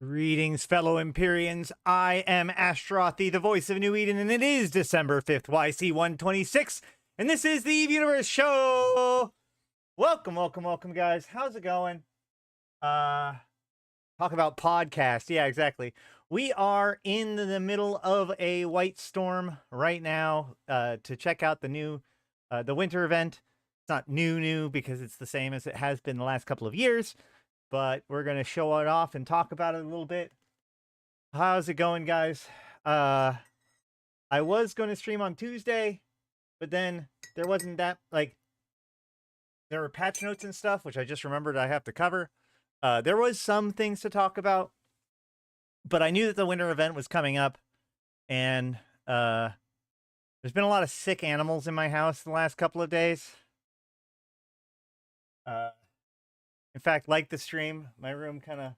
Greetings, fellow Empyreans. I am Astrothi, the voice of New Eden, and it is December 5th, YC126, and this is the Eve Universe Show! Welcome, welcome, welcome, guys. How's it going? Talk about podcast. Yeah, exactly. We are in the middle of a white storm right now to check out the winter event. It's not new because it's the same as it has been the last couple of years. But we're going to show it off and talk about it a little bit. How's it going, guys? I was going to stream on Tuesday, but then there wasn't that, there were patch notes and stuff, which I just remembered I have to cover. There was some things to talk about, but I knew that the winter event was coming up, and there's been a lot of sick animals in my house the last couple of days. In fact, like the stream, my room kind of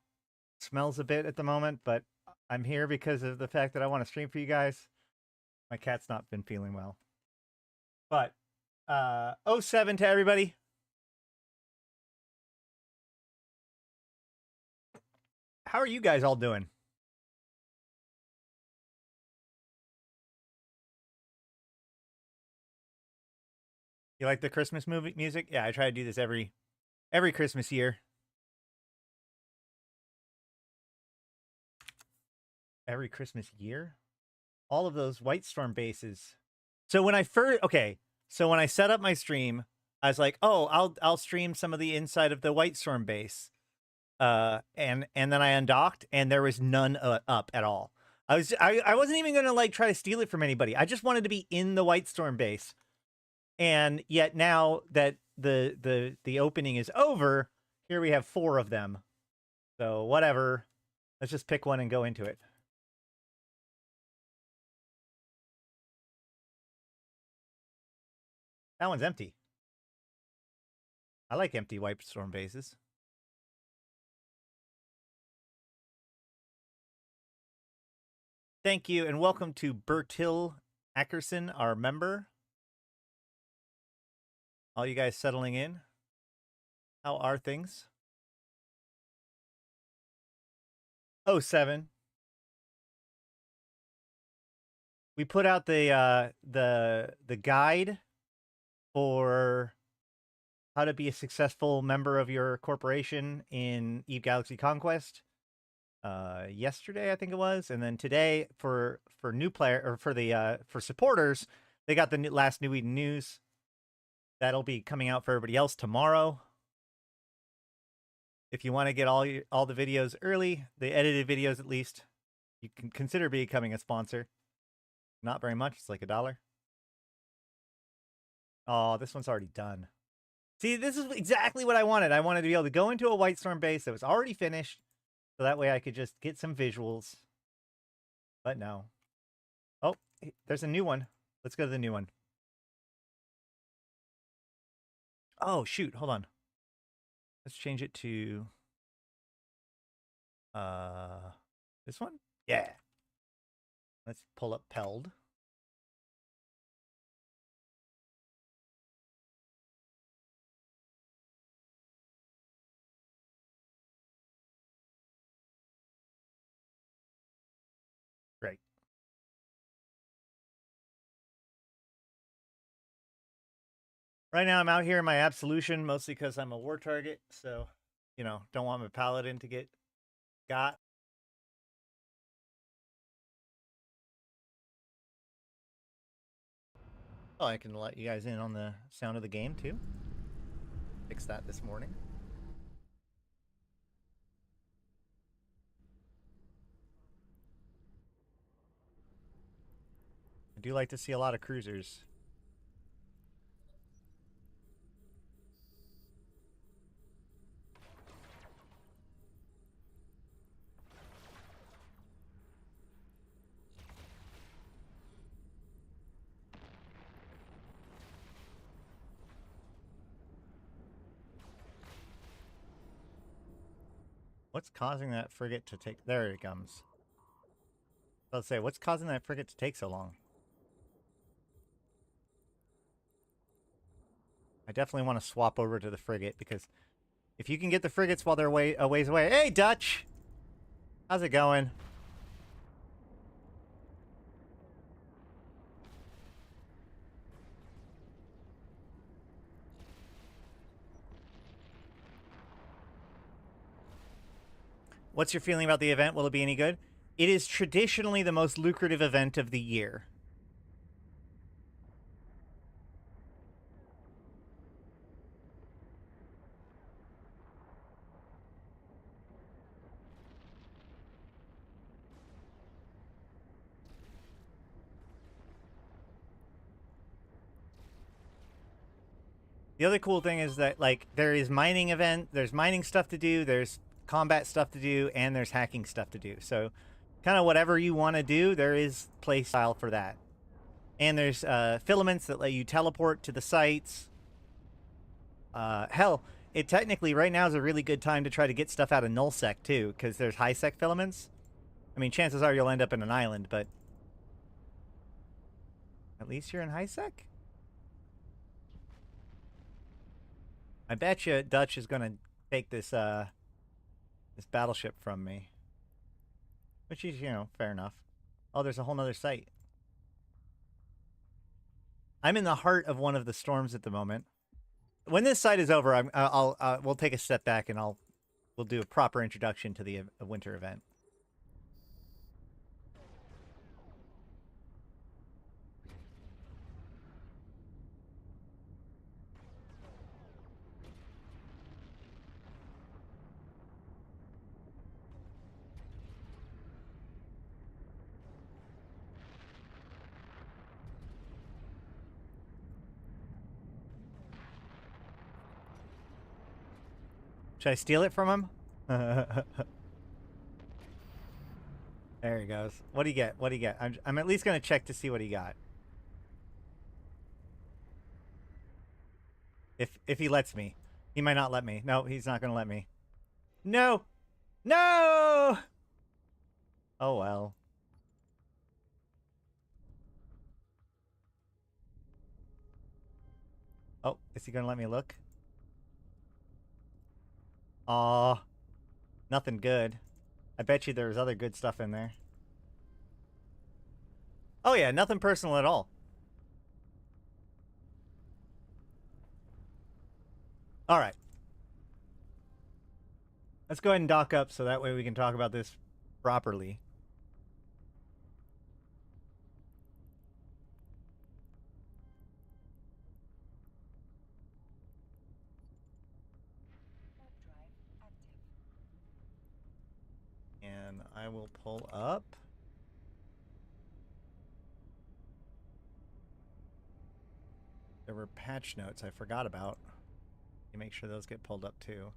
smells a bit at the moment, but I'm here because of the fact that I want to stream for you guys. My cat's not been feeling well. But 07 to everybody. How are you guys all doing? You like the Christmas movie music? Yeah, I try to do this every Christmas year. Every Christmas year? All of those White Storm bases. So when I set up my stream, I was like, oh, I'll stream some of the inside of the White Storm base. And then I undocked and there was none up at all. I wasn't even gonna try to steal it from anybody. I just wanted to be in the White Storm base. And yet now that the opening is over, here we have 4 of them. So whatever. Let's just pick one and go into it. That one's empty. I like empty White Storm bases. Thank you, and welcome to Bertil Ackerson, our member. All you guys settling in. How are things? 07. We put out the guide for how to be a successful member of your corporation in Eve Galaxy Conquest yesterday, I think it was, and then today for new player or for supporters, they got the last New Eden news. That'll be coming out for everybody else tomorrow. If you want to get all the videos early, the edited videos at least, you can consider becoming a sponsor. Not very much. It's like $1. Oh, this one's already done. See, this is exactly what I wanted. I wanted to be able to go into a White Storm base that was already finished, so that way I could just get some visuals. But no. Oh, there's a new one. Let's go to the new one. Oh, shoot. Hold on. Let's change it to this one? Yeah. Let's pull up Peld. Great. Right now I'm out here in my absolution, mostly because I'm a war target, so, you know, don't want my paladin to get got. Oh, I can let you guys in on the sound of the game, too. Fixed that this morning. I do like to see a lot of cruisers. What's causing that frigate to take... There it comes. Let's say, what's causing that frigate to take so long? I definitely want to swap over to the frigate, because if you can get the frigates while they're a ways away... Hey, Dutch! How's it going? What's your feeling about the event? Will it be any good? It is traditionally the most lucrative event of the year. The other cool thing is that, like, there is mining event, there's mining stuff to do, there's combat stuff to do, and there's hacking stuff to do. So kind of whatever you want to do, there is play style for that. And there's filaments that let you teleport to the sites. Hell, it technically right now is a really good time to try to get stuff out of nullsec too, because there's high sec filaments. I mean, chances are you'll end up in an island, but at least you're in high sec. I bet you Dutch is gonna take this this battleship from me, which is, you know, fair enough. Oh, there's a whole nother site. I'm in the heart of one of the storms at the moment. When this site is over, we'll take a step back and we'll do a proper introduction to the winter event. Should I steal it from him? There he goes. What do you get? What do you get? I'm at least going to check to see what he got. If he lets me. He might not let me. No, he's not going to let me. No! No! Oh, well. Oh, is he going to let me look? Aw. Nothing good. I bet you there's other good stuff in there. Oh yeah, nothing personal at all. Alright. Let's go ahead and dock up so that way we can talk about this properly. And I will pull up. There were patch notes I forgot about. You make sure those get pulled up too.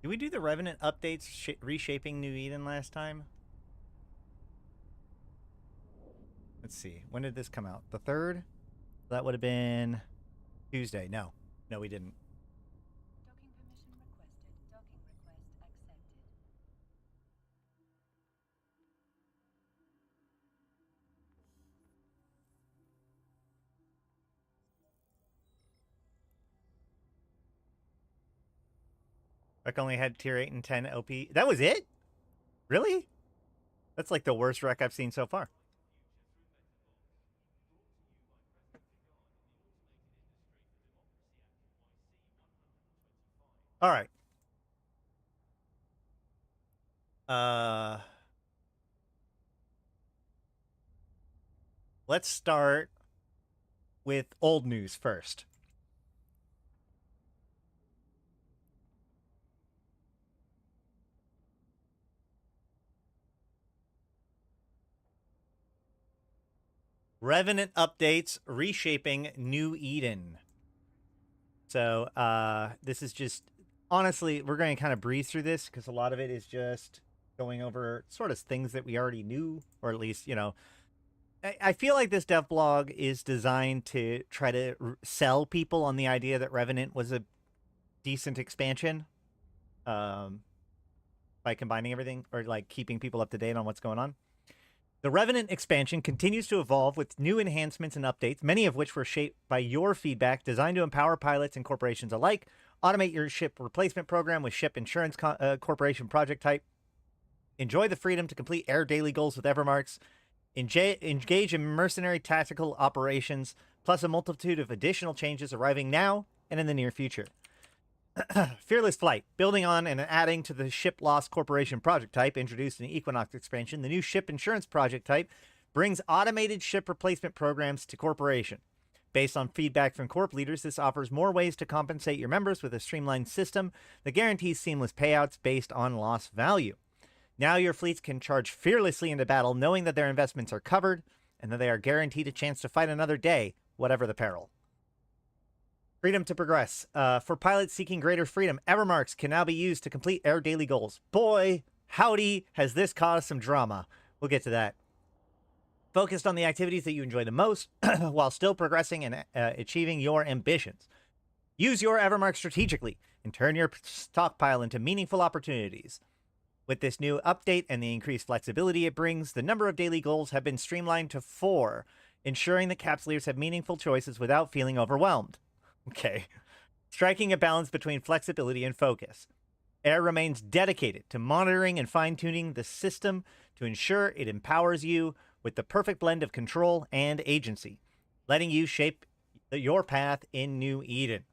Did we do the Revenant updates reshaping New Eden last time? Let's see. When did this come out? The 3rd? That would have been Tuesday. No. No, we didn't. Docking permission requested. Docking request accepted. Wreck only had tier 8 and 10 OP. That was it? Really? That's like the worst wreck I've seen so far. All right. Let's start with old news first. Revenant updates reshaping New Eden. So this is just, honestly, we're going to kind of breeze through this because a lot of it is just going over sort of things that we already knew, or at least, you know, I feel like this dev blog is designed to try to sell people on the idea that Revenant was a decent expansion by combining everything, or like keeping people up to date on what's going on. The Revenant expansion continues to evolve with new enhancements and updates, many of which were shaped by your feedback, designed to empower pilots and corporations alike, automate your ship replacement program with Ship Insurance Corporation project type, enjoy the freedom to complete air daily goals with Evermarks, engage in mercenary tactical operations, plus a multitude of additional changes arriving now and in the near future. Fearless Flight. Building on and adding to the Ship Loss Corporation project type introduced in the Equinox expansion, the new Ship Insurance project type brings automated ship replacement programs to Corporation. Based on feedback from Corp leaders, this offers more ways to compensate your members with a streamlined system that guarantees seamless payouts based on loss value. Now your fleets can charge fearlessly into battle, knowing that their investments are covered and that they are guaranteed a chance to fight another day, whatever the peril. Freedom to progress. For pilots seeking greater freedom, Evermarks can now be used to complete air daily goals. Boy, howdy, has this caused some drama. We'll get to that. Focused on the activities that you enjoy the most while still progressing and achieving your ambitions. Use your Evermark strategically and turn your stockpile into meaningful opportunities. With this new update and the increased flexibility it brings, the number of daily goals have been streamlined to 4, ensuring that capsuleers have meaningful choices without feeling overwhelmed. Okay. Striking a balance between flexibility and focus. Air remains dedicated to monitoring and fine-tuning the system to ensure it empowers you with the perfect blend of control and agency, letting you shape your path in New Eden.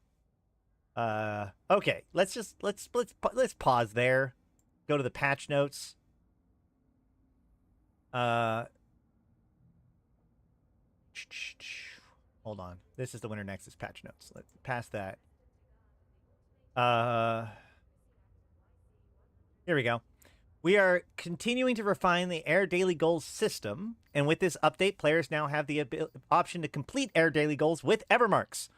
Okay, let's pause there. Go to the patch notes. Hold on. This is the Winter Nexus patch notes. Let's pass that. Here we go. We are continuing to refine the Air Daily Goals system, and with this update, players now have the option to complete Air Daily Goals with Evermarks.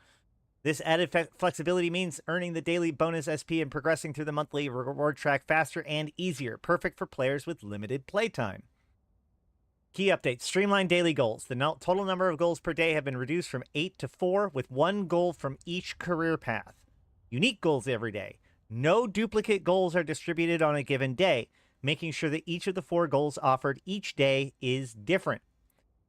This added flexibility means earning the daily bonus SP and progressing through the monthly reward track faster and easier, perfect for players with limited playtime. Key updates. Streamlined daily goals. The total number of goals per day have been reduced from 8 to 4, with 1 goal from each career path. Unique goals every day. No duplicate goals are distributed on a given day, making sure that each of the 4 goals offered each day is different.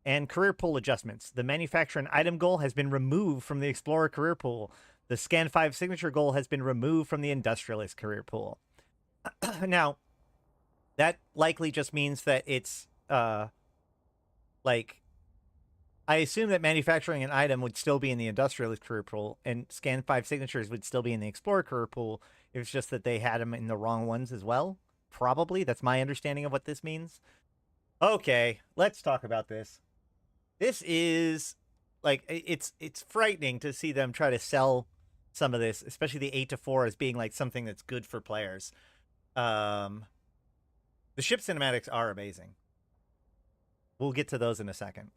And career pool adjustments. The manufacturer and item goal has been removed from the Explorer career pool. The Scan 5 signature goal has been removed from the Industrialist career pool. Now, that likely just means that it's, like, I assume that manufacturing an item would still be in the Industrialist career pool, and Scan 5 signatures would still be in the Explorer career pool. It's just that they had them in the wrong ones as well. Probably. That's my understanding of what this means. Okay, let's talk about this. This is, like, it's frightening to see them try to sell some of this, especially the 8 to 4, as being, like, something that's good for players. The ship cinematics are amazing. We'll get to those in a second.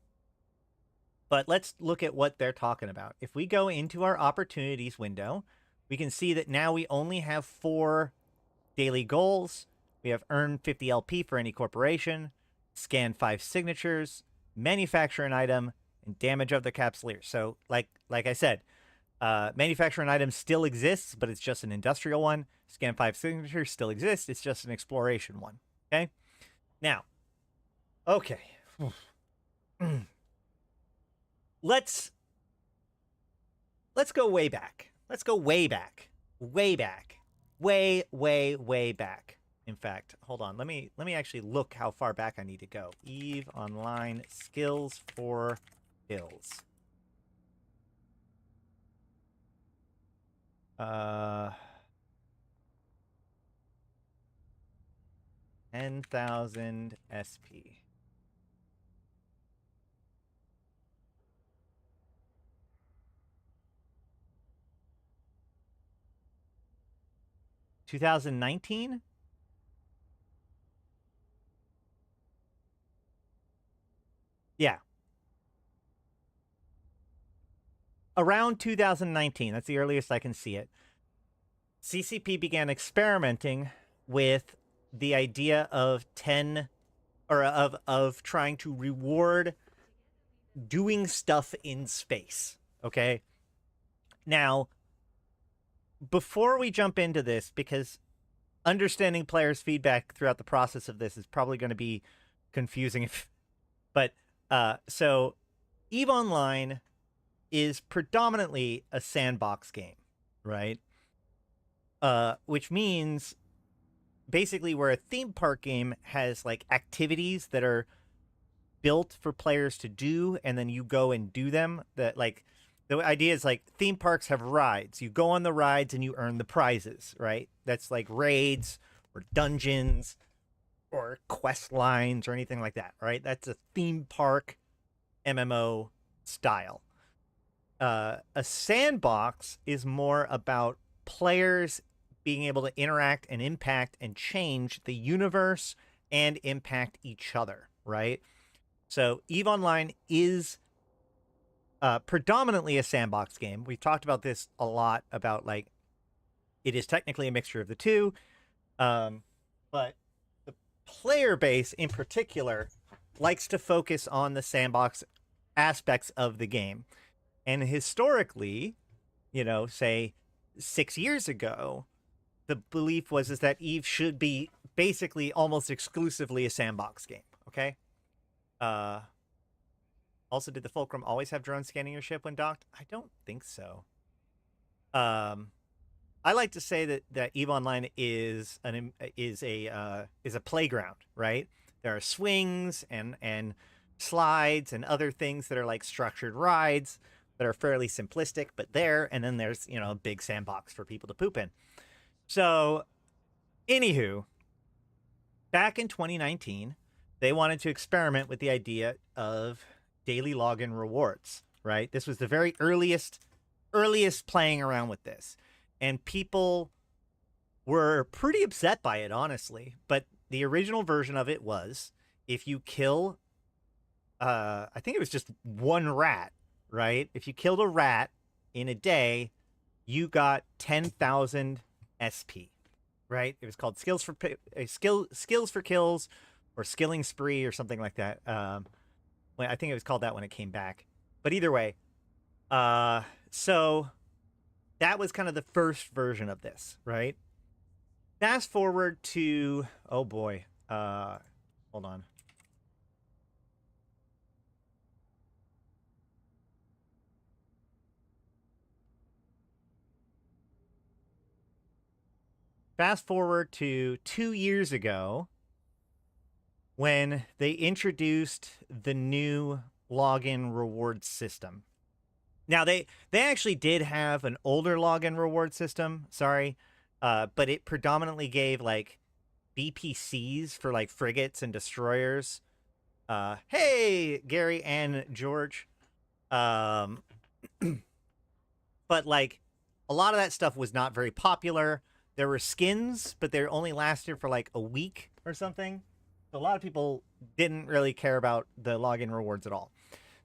But let's look at what they're talking about. If we go into our opportunities window, we can see that now we only have 4 daily goals. We have earn 50 LP for any corporation, scan 5 signatures, manufacture an item, and damage of the capsuleer. So, like I said, manufacture an item still exists, but it's just an industrial one. Scan 5 signatures still exists. It's just an exploration one. Okay? Now, okay. Let's go way back. Let's go way back. Way back. Way back. In fact, hold on. Let me actually look how far back I need to go. EVE Online Skills for Kills. 10,000 SP. $2019? Yeah. Around 2019, that's the earliest I can see it. CCP began experimenting with the idea of 10 or of trying to reward doing stuff in space. Okay. Now, before we jump into this, because understanding players' feedback throughout the process of this is probably going to be confusing But so EVE Online is predominantly a sandbox game, right? Which means basically where a theme park game has like activities that are built for players to do, and then you go and do them. That like the idea is like theme parks have rides. You go on the rides and you earn the prizes, right? That's like raids or dungeons or quest lines or anything like that, right? That's a theme park MMO style. A sandbox is more about players being able to interact and impact and change the universe and impact each other, right? So EVE Online is predominantly a sandbox game. We've talked about this a lot about like it is technically a mixture of the two, but the player base in particular likes to focus on the sandbox aspects of the game. And historically, you know, say 6 years ago, the belief was is that EVE should be basically almost exclusively a sandbox game. Okay. Also, did the Fulcrum always have drones scanning your ship when docked? I don't think so. I like to say that EVE Online is a playground, right? There are swings and slides and other things that are like structured rides that are fairly simplistic, but there. And then there's, you know, a big sandbox for people to poop in. So, anywho, back in 2019, they wanted to experiment with the idea of daily login rewards, right? This was the very earliest playing around with this. And people were pretty upset by it, honestly. But the original version of it was if you kill, I think it was just one rat, right? If you killed a rat in a day, you got 10,000 SP, right? It was called skills for kills or skilling spree or something like that. I think it was called that when it came back. But either way, so that was kind of the first version of this, right? Fast forward to, oh boy, hold on. Fast forward to 2 years ago when they introduced the new login reward system. Now, they actually did have an older login reward system, but it predominantly gave, like, BPCs for, like, frigates and destroyers. Hey, Gary and George. But, like, a lot of that stuff was not very popular. There were skins, but they only lasted for, like, a week or something. A lot of people didn't really care about the login rewards at all.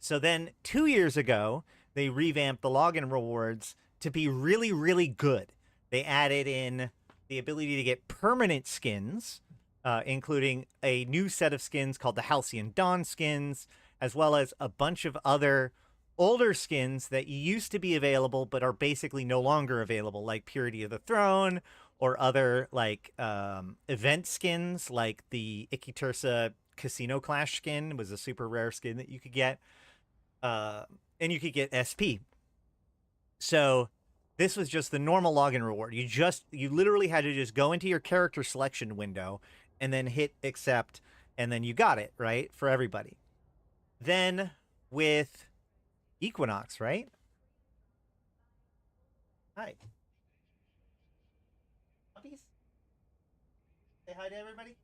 So then 2 years ago, they revamped the login rewards to be really, really good. They added in the ability to get permanent skins, including a new set of skins called the Halcyon Dawn skins, as well as a bunch of other older skins that used to be available but are basically no longer available, like Purity of the Throne or other like event skins, like the Ikitursa Casino Clash skin was a super rare skin that you could get. And you could get SP. So this was just the normal login reward. You literally had to just go into your character selection window and then hit accept, and then you got it, right? For everybody. Then with Equinox, right? Hi. Puppies? Say hi to everybody.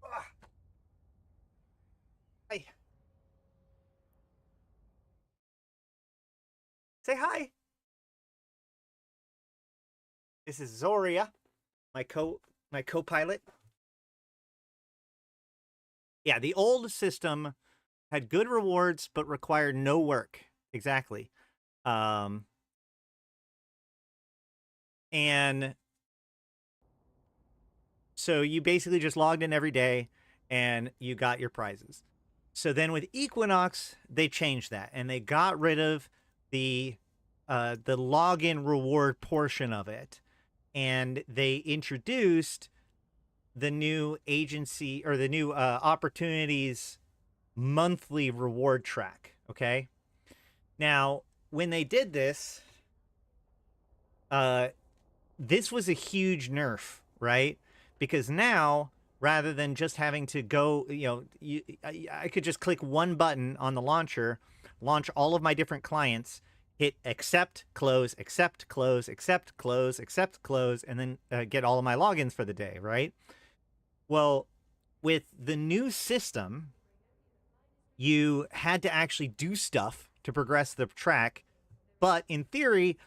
Ah, hi. Say hi. This is Zoria, my co-pilot. Yeah, the old system had good rewards but required no work. Exactly. And so you basically just logged in every day and you got your prizes. So then with Equinox, they changed that and they got rid of the login reward portion of it, and they introduced the new agency or the new opportunities monthly reward track. Okay. Now, when they did this, this was a huge nerf, right? Because now, rather than just having to go, I could just click one button on the launcher, launch all of my different clients, hit accept, close, accept, close, accept, close, accept, close, and then get all of my logins for the day, right? Well, with the new system, you had to actually do stuff to progress the track, but in theory,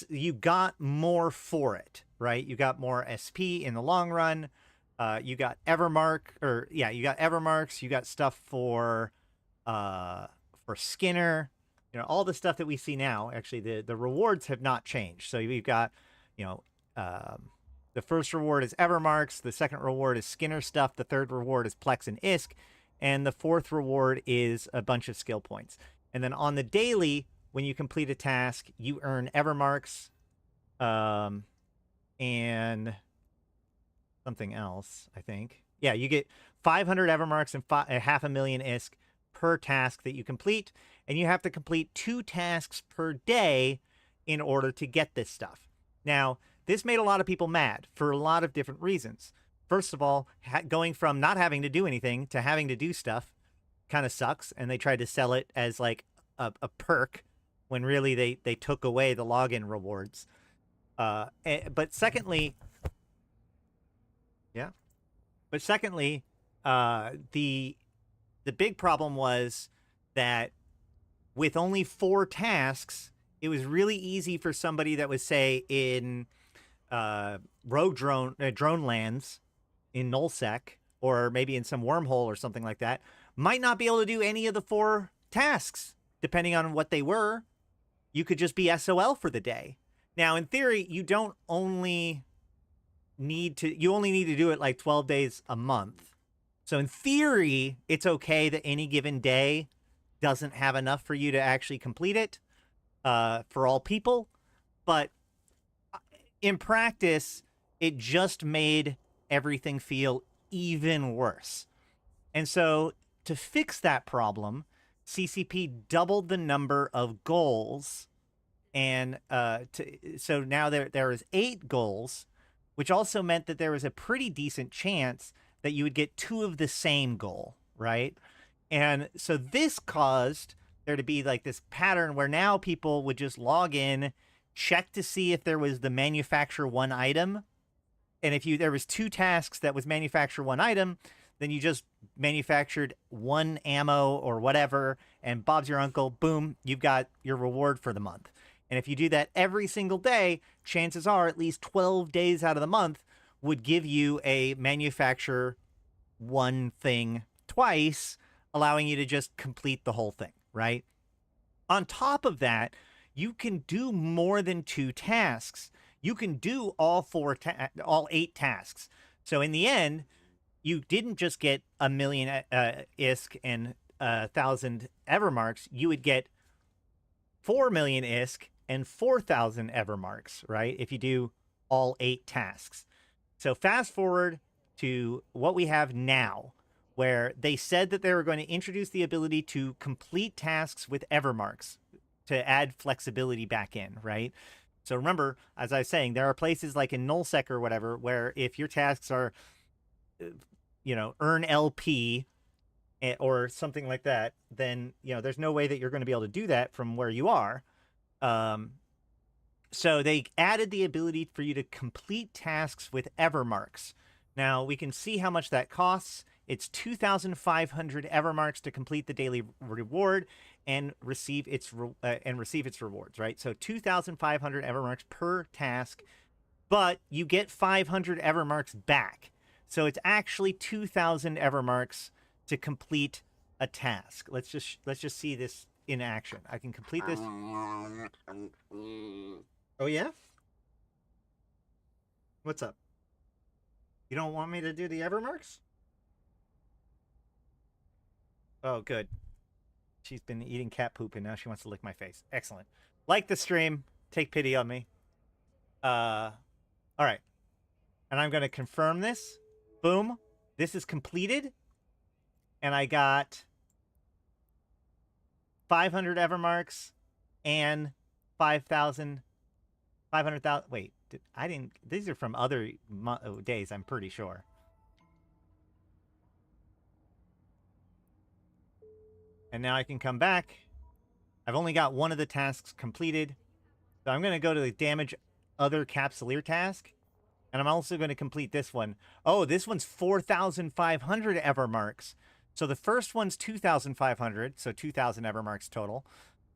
you got more for it, right? You got more SP in the long run. You got you got Evermarks. You got stuff for Skinner. All the stuff that we see now. Actually, the rewards have not changed. So you've got, you know, the first reward is Evermarks. The second reward is Skinner stuff. The third reward is Plex and ISK, and the fourth reward is a bunch of skill points. And then on the daily, when you complete a task, you earn Evermarks, and something else, I think. Yeah, you get 500 Evermarks and 500,000 ISK per task that you complete, and you have to complete 2 tasks per day in order to get this stuff. Now, this made a lot of people mad for a lot of different reasons. First of all, going from not having to do anything to having to do stuff kind of sucks, and they tried to sell it as like a perk when really they took away the login rewards. But secondly, the big problem was that with only 4 tasks, it was really easy for somebody that was, say, in rogue drone lands in nullsec, or maybe in some wormhole or something like that, might not be able to do any of the 4 tasks, depending on what they were. You could just be SOL for the day. Now, in theory, you only need to do it like 12 days a month. So in theory, it's okay that any given day doesn't have enough for you to actually complete it for all people. But in practice, it just made everything feel even worse. And so to fix that problem, CCP doubled the number of goals. And so now there is 8 goals, which also meant that there was a pretty decent chance that you would get 2 of the same goal, right? And so this caused there to be like this pattern where now people would just log in, check to see if there was the manufacture 1 item. And if there was 2 tasks that was manufacture 1 item, then you just manufactured 1 ammo or whatever, and Bob's your uncle, boom, you've got your reward for the month. And if you do that every single day, chances are at least 12 days out of the month would give you a manufacture 1 thing twice, allowing you to just complete the whole thing, right? On top of that, you can do more than 2 tasks. You can do all 8 tasks. So in the end, you didn't just get 1,000,000 ISK and 1,000 Evermarks. You would get 4,000,000 ISK and 4,000 Evermarks, right? If you do all 8 tasks. So fast forward to what we have now, where they said that they were going to introduce the ability to complete tasks with Evermarks to add flexibility back in, right? So remember, as I was saying, there are places like in nullsec or whatever, where if your tasks are, earn LP or something like that, then, there's no way that you're going to be able to do that from where you are. So they added the ability for you to complete tasks with Evermarks. Now we can see how much that costs. It's 2,500 Evermarks to complete the daily reward and receive its rewards, right? So 2,500 Evermarks per task, but you get 500 Evermarks back. So it's actually 2,000 Evermarks to complete a task. Let's just see this in action. I can complete this. Oh yeah? What's up? You don't want me to do the Evermarks? Oh, good. She's been eating cat poop and now she wants to lick my face. Excellent. Like the stream. Take pity on me. All right. And I'm going to confirm this. Boom. This is completed. And I got 500 Evermarks and 5,000, 500,000. Wait, I didn't. These are from other days, I'm pretty sure. And now I can come back. I've only got one of the tasks completed. So I'm going to go to the damage other capsuleer task. And I'm also going to complete this one. Oh, this one's 4,500 Evermarks. So the first one's 2,500, so 2,000 Evermarks total.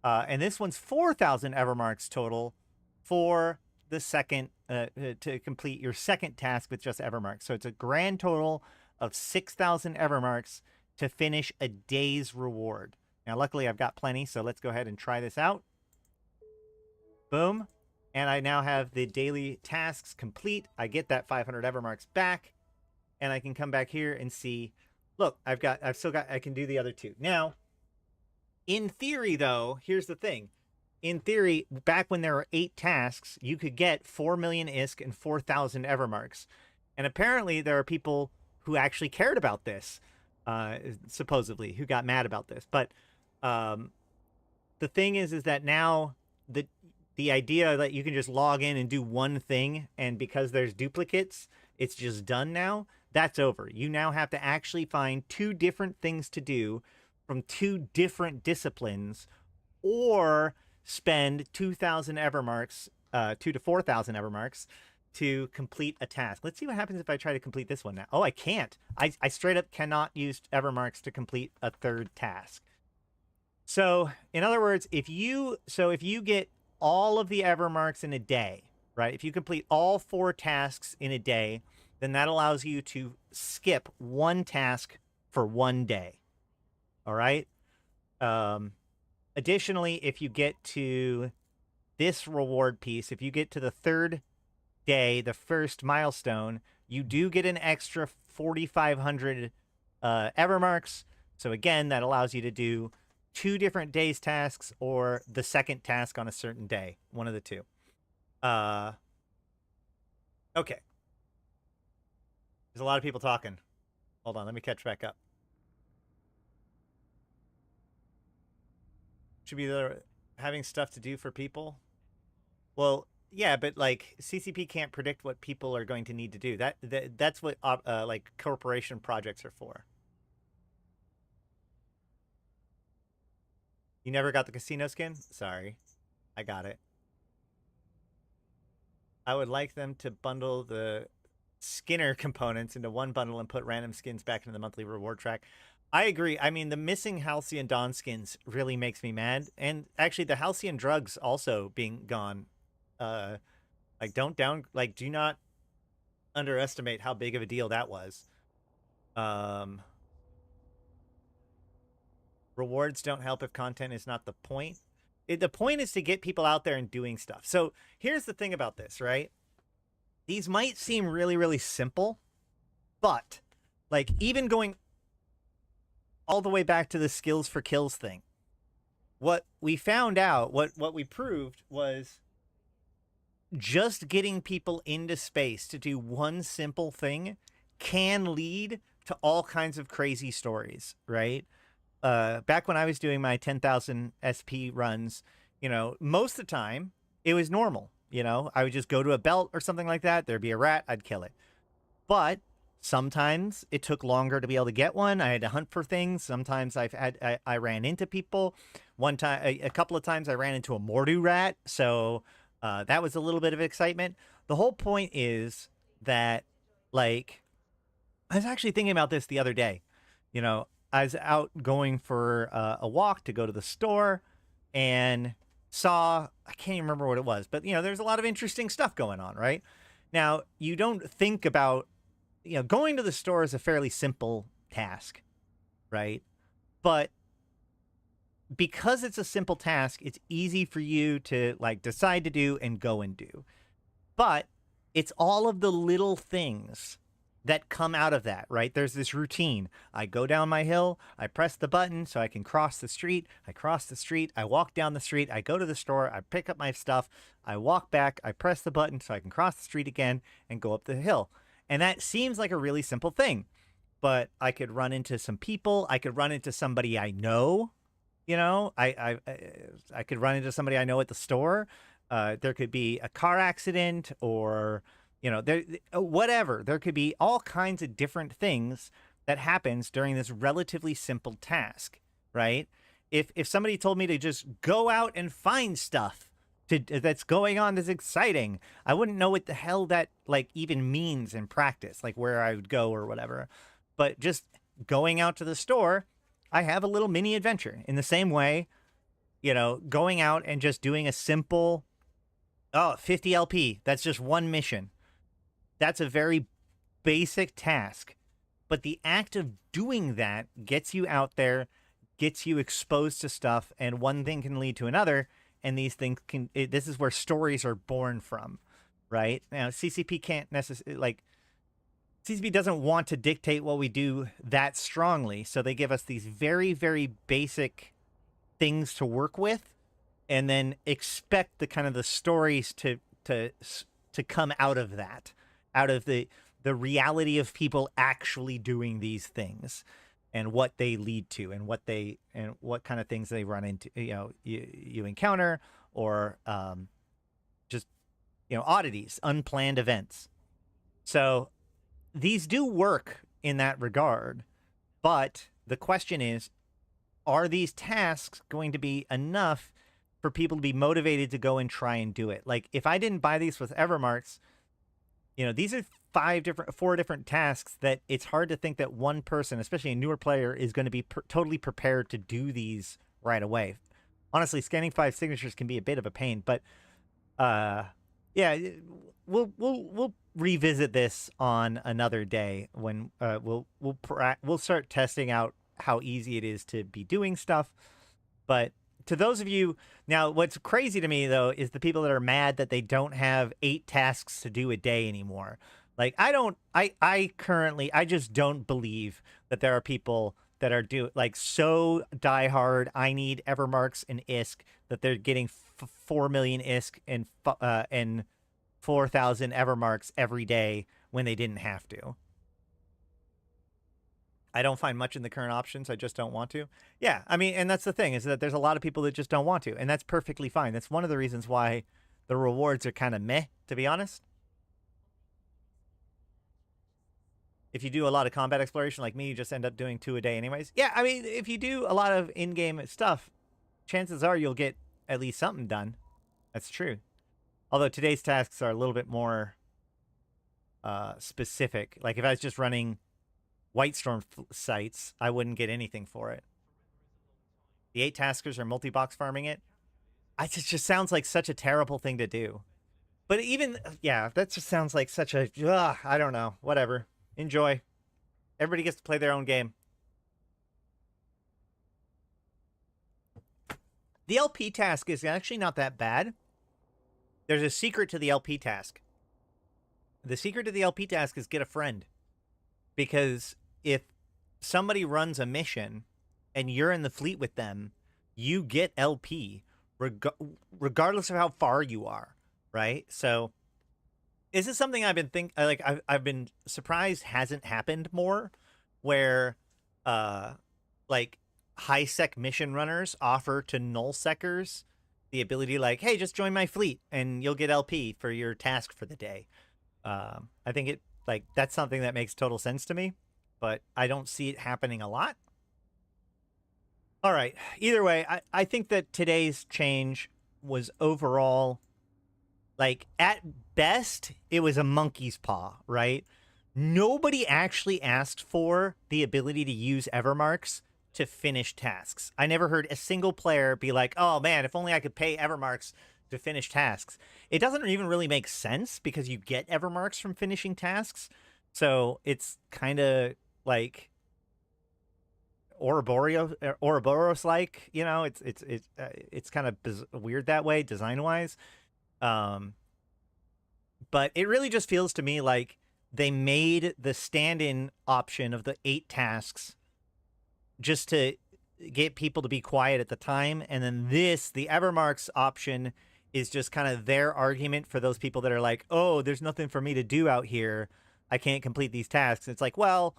And this one's 4,000 Evermarks total for the second, to complete your second task with just Evermarks. So it's a grand total of 6,000 Evermarks to finish a day's reward. Now, luckily, I've got plenty, so let's go ahead and try this out. Boom. And I now have the daily tasks complete. I get that 500 Evermarks back, and I can come back here and see, look, I can do the other two. Now, in theory, though, here's the thing. In theory, back when there were 8 tasks, you could get 4 million ISK and 4,000 Evermarks. And apparently there are people who actually cared about this, supposedly, who got mad about this. But the thing is that now the idea that you can just log in and do one thing, and because there's duplicates, it's just done now, that's over. You now have to actually find 2 different things to do from 2 different disciplines, or spend 2,000 Evermarks, 2 to 4,000 Evermarks to complete a task. Let's see what happens if I try to complete this one now. Oh, I can't. I straight up cannot use Evermarks to complete a third task. So, in other words, if you get all of the Evermarks in a day, right? If you complete all 4 tasks in a day, then that allows you to skip 1 task for 1 day. All right? Additionally, if you get to this reward piece, if you get to the 3rd day, the first milestone, you do get an extra 4,500 Evermarks. So again, that allows you to do 2 different days tasks, or the second task on a certain day. One of the 2. Okay. There's a lot of people talking. Hold on, let me catch back up. Should be having stuff to do for people. Well, yeah, but like CCP can't predict what people are going to need to do. That's what like corporation projects are for. You never got the casino skin? Sorry. I got it. I would like them to bundle the Skinner components into one bundle and put random skins back into the monthly reward track. I agree. I mean, the missing Halcyon Dawn skins really makes me mad. And actually, the Halcyon drugs also being gone. Like, do not underestimate how big of a deal that was. Rewards don't help if content is not the point. The point is to get people out there and doing stuff. So here's the thing about this, right? These might seem really, really simple, but like even going all the way back to the skills for kills thing, what we found out, what we proved was just getting people into space to do one simple thing can lead to all kinds of crazy stories, right? Back when I was doing my 10,000 SP runs, you know, most of the time it was normal. You know, I would just go to a belt or something like that. There'd be a rat. I'd kill it. But sometimes it took longer to be able to get one. I had to hunt for things. Sometimes I ran into people. One time, a couple of times I ran into a Mordu rat. So that was a little bit of excitement. The whole point is that, like, I was actually thinking about this the other day. You know, I was out going for a walk to go to the store and saw, I can't even remember what it was, but, you know, there's a lot of interesting stuff going on, right? Now, you don't think about, you know, going to the store is a fairly simple task, right? But because it's a simple task, it's easy for you to, like, decide to do and go and do. But it's all of the little things that come out of that, right? There's this routine. I go down my hill, I press the button so I can cross the street. I cross the street, I walk down the street, I go to the store, I pick up my stuff, I walk back, I press the button so I can cross the street again and go up the hill. And that seems like a really simple thing, but I could run into some people. I could run into somebody I know. You know, I could run into somebody I know at the store. There could be a car accident, or there, whatever. There could be all kinds of different things that happens during this relatively simple task, right? If somebody told me to just go out and find stuff that's going on that's exciting, I wouldn't know what the hell that like even means in practice, like where I would go or whatever. But just going out to the store, I have a little mini adventure in the same way, going out and just doing a simple, 50 LP. That's just one mission. That's a very basic task. But the act of doing that gets you out there, gets you exposed to stuff, and one thing can lead to another. And these things this is where stories are born from, right? Now, CCP can't necessarily, CCP doesn't want to dictate what we do that strongly. So they give us these very, very basic things to work with, and then expect the kind of the stories to come out of that, out of the reality of people actually doing these things and what they lead to and what kind of things they run into, you encounter, or just, oddities, unplanned events. So these do work in that regard, but the question is, are these tasks going to be enough for people to be motivated to go and try and do it? Like, if I didn't buy these with Evermarks, these are 4 different tasks that it's hard to think that one person, especially a newer player, is going to be totally prepared to do these right away. Honestly, scanning 5 signatures can be a bit of a pain, but yeah, we'll revisit this on another day when we'll start testing out how easy it is to be doing stuff. But to those of you now, what's crazy to me though is the people that are mad that they don't have 8 tasks to do a day anymore. Like, I just don't believe that there are people that are so diehard. I need Evermarks and ISK that they're getting 4 million ISK and 4,000 Evermarks every day when they didn't have to. I don't find much in the current options. I just don't want to. Yeah, I mean, and that's the thing, is that there's a lot of people that just don't want to, and that's perfectly fine. That's one of the reasons why the rewards are kind of meh, to be honest. If you do a lot of combat exploration like me, you just end up doing 2 a day anyways. Yeah, I mean, if you do a lot of in-game stuff, chances are you'll get at least something done. That's true. Although today's tasks are a little bit more specific. Like, if I was just running Whitestorm sites, I wouldn't get anything for it. The 8 taskers are multi-box farming it. It just sounds like such a terrible thing to do. But even, yeah, that just sounds like such a, I don't know, whatever. Enjoy. Everybody gets to play their own game. The LP task is actually not that bad. There's a secret to the LP task. The secret to the LP task is get a friend. Because if somebody runs a mission and you're in the fleet with them, you get LP regardless of how far you are, right? So this is something I've been I've been surprised hasn't happened more, where like high sec mission runners offer to null secers the ability, like, hey, just join my fleet and you'll get LP for your task for the day. I think that's something that makes total sense to me, but I don't see it happening a lot. All right. Either way, I think that today's change was overall, like, at best, it was a monkey's paw, right? Nobody actually asked for the ability to use Evermarks to finish tasks. I never heard a single player be like, oh man, if only I could pay Evermarks to finish tasks. It doesn't even really make sense because you get Evermarks from finishing tasks. So it's kind of like Ouroboros like, it's kind of weird that way, design wise. But it really just feels to me like they made the stand-in option of the 8 tasks just to get people to be quiet at the time. And then the Evermarks option is just kind of their argument for those people that are like, oh, there's nothing for me to do out here. I can't complete these tasks. It's like, well,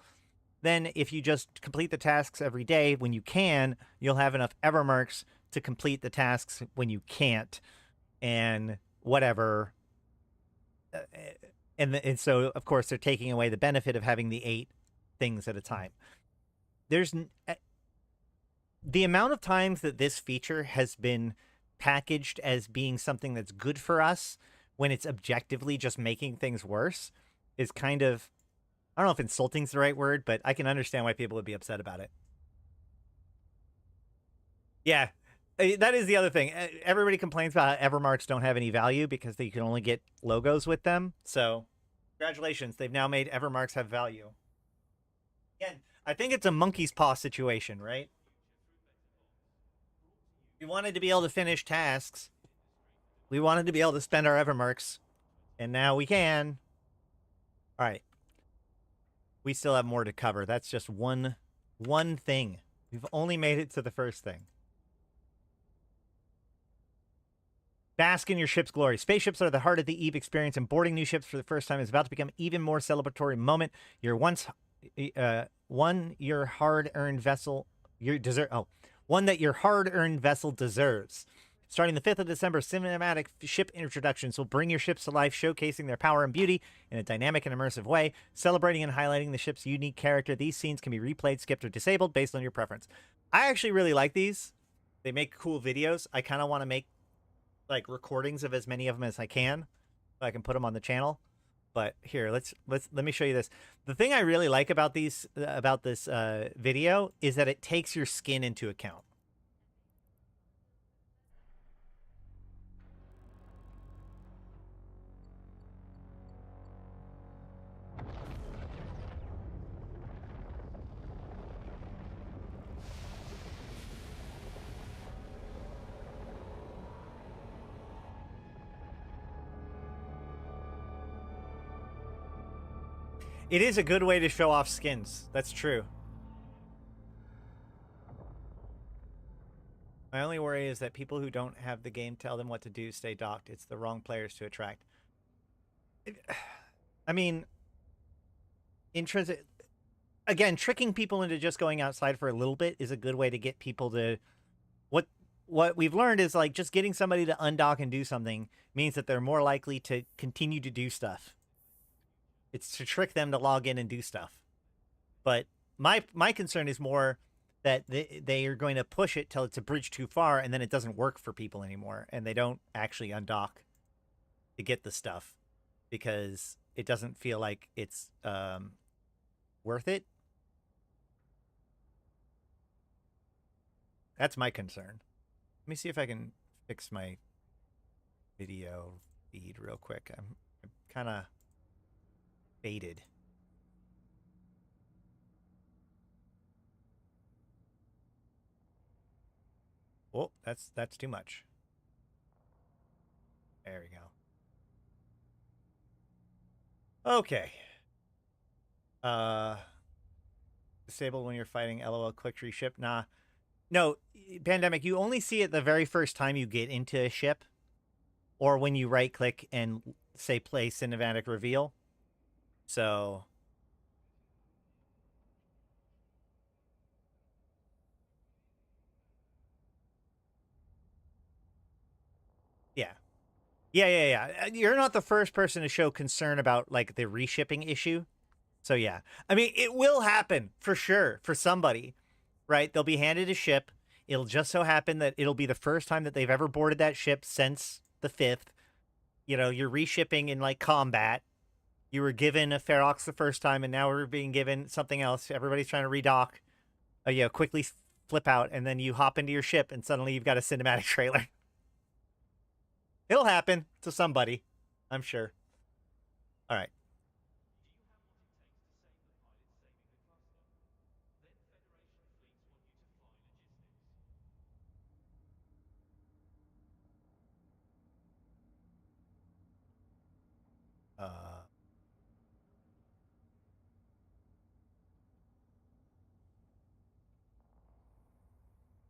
then if you just complete the tasks every day when you can, you'll have enough Evermarks to complete the tasks when you can't, and whatever. And so, of course, they're taking away the benefit of having the 8 things at a time. There's the amount of times that this feature has been packaged as being something that's good for us when it's objectively just making things worse is kind of, I don't know if insulting's the right word, but I can understand why people would be upset about it. Yeah, that is the other thing. Everybody complains about how Evermarks don't have any value because they can only get logos with them. So, congratulations, they've now made Evermarks have value. Again, I think it's a monkey's paw situation, right? We wanted to be able to finish tasks. We wanted to be able to spend our Evermarks, and now we can. All right. We still have more to cover. That's just one thing. We've only made it to the first thing. Bask in your ship's glory. Spaceships are the heart of the Eve experience, and boarding new ships for the first time is about to become an even more celebratory moment. Your one your hard-earned vessel, one that your hard-earned vessel deserves. Starting the 5th of December, cinematic ship introductions will bring your ships to life, showcasing their power and beauty in a dynamic and immersive way, celebrating and highlighting the ship's unique character. These scenes can be replayed, skipped, or disabled based on your preference. I actually really like these. They make cool videos. I kind of want to make like recordings of as many of them as I can, so I can put them on the channel. But here, let me show you this. The thing I really like about this video is that it takes your skin into account. It is a good way to show off skins. That's true. My only worry is that people who don't have the game tell them what to do stay docked. It's the wrong players to attract. I mean, intrinsic. Again, tricking people into just going outside for a little bit is a good way to get people to. What we've learned is like just getting somebody to undock and do something means that they're more likely to continue to do stuff. It's to trick them to log in and do stuff. But my concern is more that they are going to push it till it's a bridge too far, and then it doesn't work for people anymore, and they don't actually undock to get the stuff because it doesn't feel like it's worth it. That's my concern. Let me see if I can fix my video feed real quick. I'm kind of faded. Oh, that's too much. There we go. Okay. Disable when you're fighting LOL quick reship. Nah. No, Pandemic, you only see it the very first time you get into a ship, or when you right click and say play cinematic reveal. So yeah. Yeah. You're not the first person to show concern about like the reshipping issue. So yeah. I mean, it will happen for sure for somebody, right? They'll be handed a ship. It'll just so happen that it'll be the first time that they've ever boarded that ship since the 5th. You know, you're reshipping in like combat. You were given a Ferox the first time, and now we're being given something else. Everybody's trying to redock. Quickly flip out, and then you hop into your ship, and suddenly you've got a cinematic trailer. It'll happen to somebody, I'm sure. All right.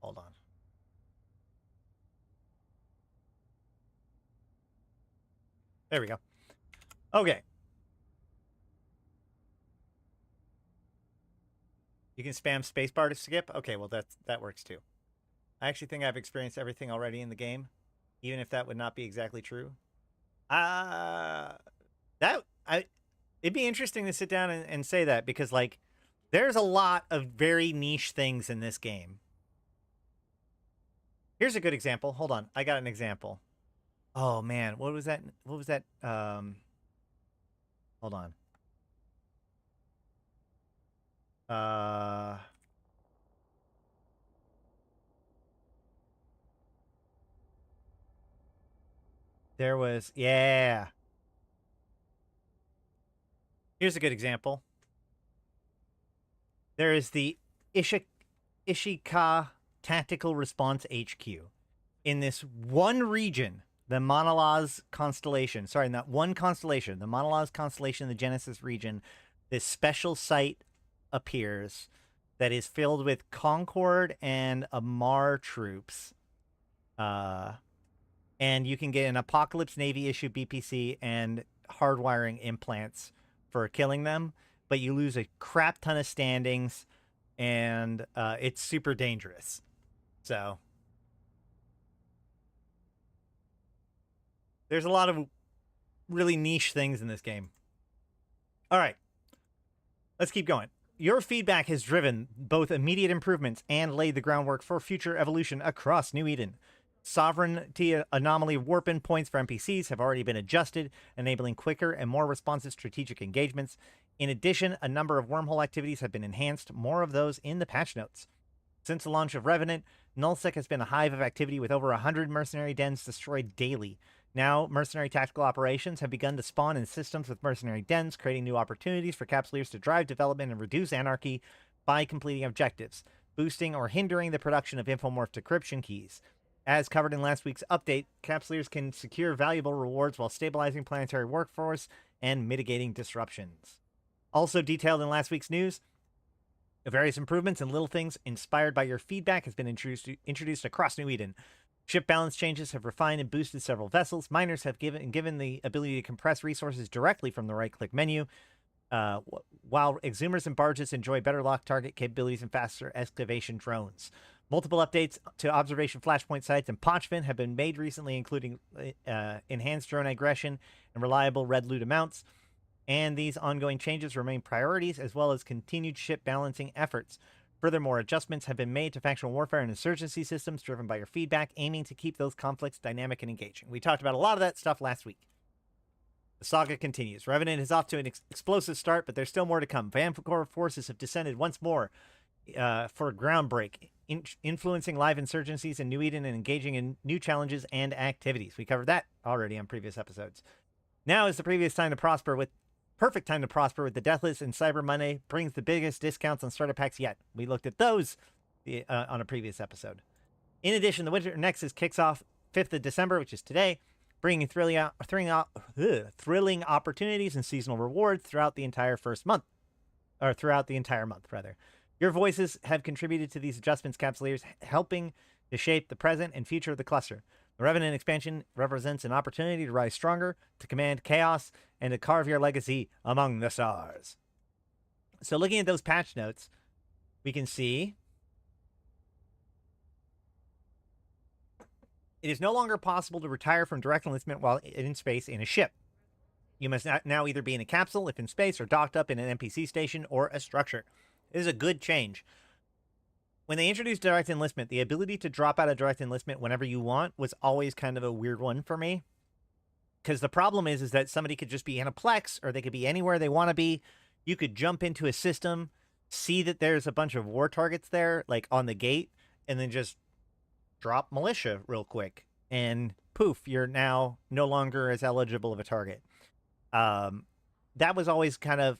Hold on. There we go. Okay. You can spam spacebar to skip? Okay, well, that works too. I actually think I've experienced everything already in the game, even if that would not be exactly true. It'd be interesting to sit down and say that, because, like, there's a lot of very niche things in this game. Here's a good example. Hold on. I got an example. Oh, man. What was that? What was that? Hold on. There was, yeah. Here's a good example. There is the Ishika Tactical Response HQ. In this one region, the Monolaz constellation, sorry, not one constellation, the Monolaz constellation, the Genesis region, this special site appears that is filled with Concord and Amar troops. And you can get an Apocalypse Navy issue BPC and hardwiring implants for killing them, but you lose a crap ton of standings, and it's super dangerous. So there's a lot of really niche things in this game. All right, let's keep going. Your feedback has driven both immediate improvements and laid the groundwork for future evolution across New Eden. Sovereignty anomaly warp endpoints for NPCs have already been adjusted, enabling quicker and more responsive strategic engagements. In addition, a number of wormhole activities have been enhanced, more of those in the patch notes. Since the launch of Revenant, Nullsec has been a hive of activity with over 100 mercenary dens destroyed daily. Now, mercenary tactical operations have begun to spawn in systems with mercenary dens, creating new opportunities for capsuleers to drive development and reduce anarchy by completing objectives, boosting or hindering the production of infomorph decryption keys. As covered in last week's update, capsuleers can secure valuable rewards while stabilizing planetary workforce and mitigating disruptions. Also detailed in last week's news, various improvements and little things inspired by your feedback has been introduced across New Eden. Ship balance changes have refined and boosted several vessels. Miners have given the ability to compress resources directly from the right-click menu, while exhumers and barges enjoy better lock target capabilities and faster excavation drones. Multiple updates to observation flashpoint sites and Pochvin have been made recently, including enhanced drone aggression and reliable red loot amounts. And these ongoing changes remain priorities, as well as continued ship balancing efforts. Furthermore, adjustments have been made to factional warfare and insurgency systems driven by your feedback, aiming to keep those conflicts dynamic and engaging. We talked about a lot of that stuff last week. The saga continues. Revenant is off to an explosive start, but there's still more to come. Vanguard forces have descended once more for a ground break, influencing live insurgencies in New Eden and engaging in new challenges and activities. We covered that already on previous episodes. Now is the perfect time to prosper with the Deathless, and Cyber Monday brings the biggest discounts on starter packs yet. We looked at those on a previous episode. In addition, the Winter Nexus kicks off 5th of December, which is today, bringing thrilling opportunities and seasonal rewards throughout the entire month. Your voices have contributed to these adjustments, capsuleers, helping to shape the present and future of the cluster. The Revenant expansion represents an opportunity to rise stronger, to command chaos, and to carve your legacy among the stars. So looking at those patch notes, we can see it is no longer possible to retire from direct enlistment while in space in a ship. You must now either be in a capsule if in space, or docked up in an NPC station or a structure. It is a good change. When they introduced direct enlistment, the ability to drop out of direct enlistment whenever you want was always kind of a weird one for me. Because the problem is that somebody could just be in a plex, or they could be anywhere they want to be. You could jump into a system, see that there's a bunch of war targets there, like on the gate, and then just drop militia real quick. And poof, you're now no longer as eligible of a target. That was always kind of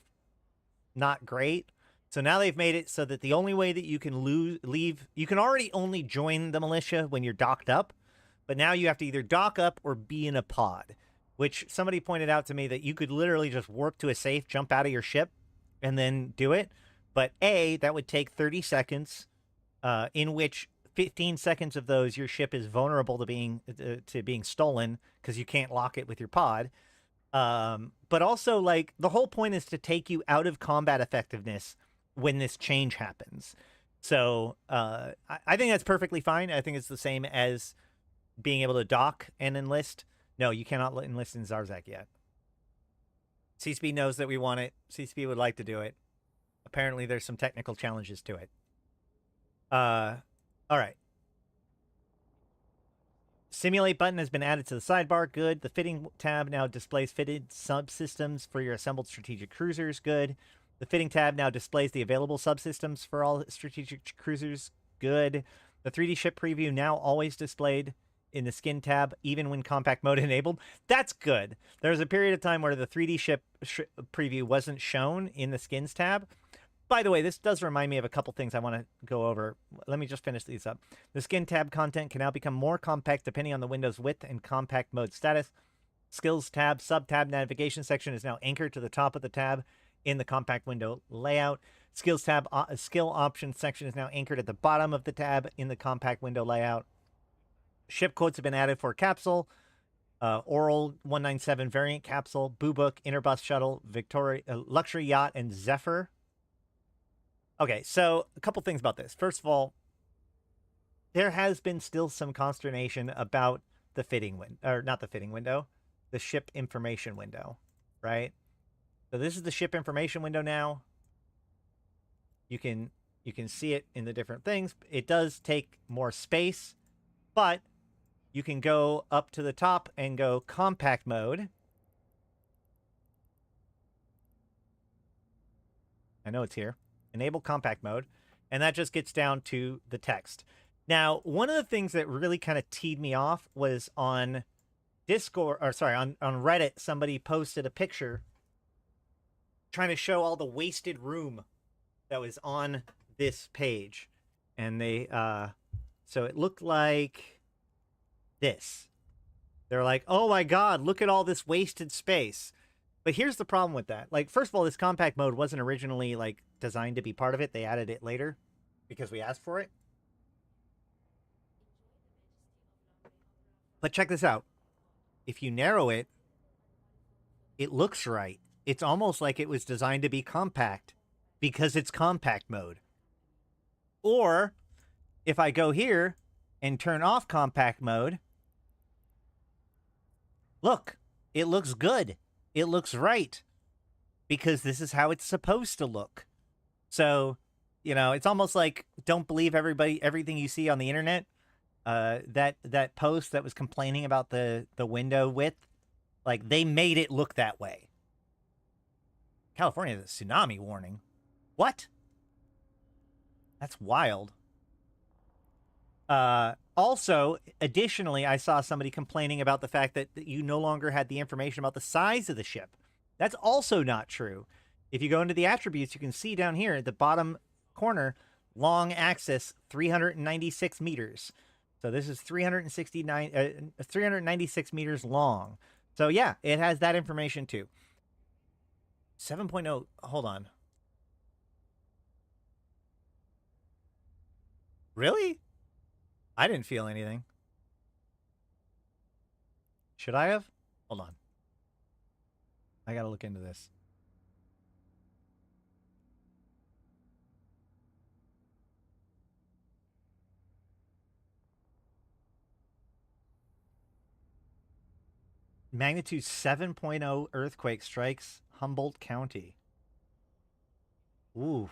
not great. So now they've made it so that the only way that you can leave, you can already only join the militia when you're docked up, but now you have to either dock up or be in a pod, which somebody pointed out to me that you could literally just warp to a safe, jump out of your ship, and then do it. But A, that would take 30 seconds, in which 15 seconds of those, your ship is vulnerable to being stolen because you can't lock it with your pod. But also, like, the whole point is to take you out of combat effectiveness when this change happens. So I think that's perfectly fine. I think it's the same as being able to dock and enlist. No, you cannot enlist in Zarzak yet. CSP knows that we want it. CSP would like to do it. Apparently, there's some technical challenges to it. All right. Simulate button has been added to the sidebar. Good. The fitting tab now displays fitted subsystems for your assembled strategic cruisers. Good. The fitting tab now displays the available subsystems for all strategic cruisers. Good. The 3D ship preview now always displayed in the skin tab, even when compact mode enabled. That's good. There was a period of time where the 3D ship preview wasn't shown in the skins tab. By the way, this does remind me of a couple things I want to go over. Let me just finish these up. The skin tab content can now become more compact depending on the window's width and compact mode status. Skills tab, sub-tab navigation section is now anchored to the top of the tab in the compact window layout. Skills tab skill options section is now anchored at the bottom of the tab in the compact window layout. Ship quotes have been added for capsule, Oral 197 variant capsule, Boo Book, Interbus shuttle, Victoria, luxury yacht, and Zephyr. Okay, so a couple things about this. First of all, there has been still some consternation about the fitting window, or not the fitting window, the ship information window, right? So this is the ship information window now. You can see it in the different things. It does take more space, but you can go up to the top and go compact mode. I know it's here. Enable compact mode, and that just gets down to the text. Now, one of the things that really kind of teed me off was on Discord, or sorry, on Reddit, somebody posted a picture trying to show all the wasted room that was on this page. And they, so it looked like this. They're like, oh my God, look at all this wasted space. But here's the problem with that. Like, first of all, this compact mode wasn't originally, like, designed to be part of it. They added it later because we asked for it. But check this out. If you narrow it, it looks right. It's almost like it was designed to be compact because it's compact mode. Or if I go here and turn off compact mode, look, it looks good. It looks right because this is how it's supposed to look. So, you know, it's almost like don't believe everything you see on the internet. That post that was complaining about the window width, like they made it look that way. California has a tsunami warning. What? That's wild. Also, additionally, I saw somebody complaining about the fact that you no longer had the information about the size of the ship. That's also not true. If you go into the attributes, you can see down here at the bottom corner, long axis, 396 meters. So this is 396 meters long. So yeah, it has that information too. 7.0, hold on. Really? I didn't feel anything. Should I have? Hold on. I gotta look into this. Magnitude 7.0 earthquake strikes Humboldt County. Oof.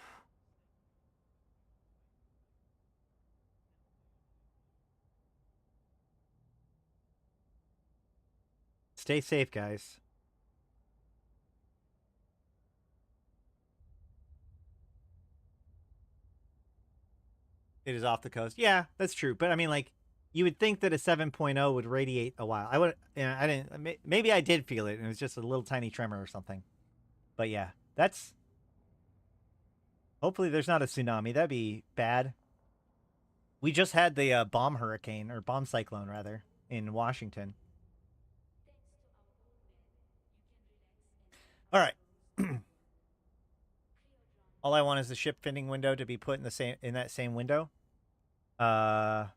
Stay safe, guys. It is off the coast. Yeah, that's true. But I mean, like, you would think that a 7.0 would radiate a while. I would, you know, I didn't, maybe I did feel it and it was just a little tiny tremor or something. But yeah, that's, hopefully there's not a tsunami. That'd be bad. We just had the bomb hurricane, or bomb cyclone rather, in Washington. All right. All I want is the ship fitting window to be put in that same window. Well,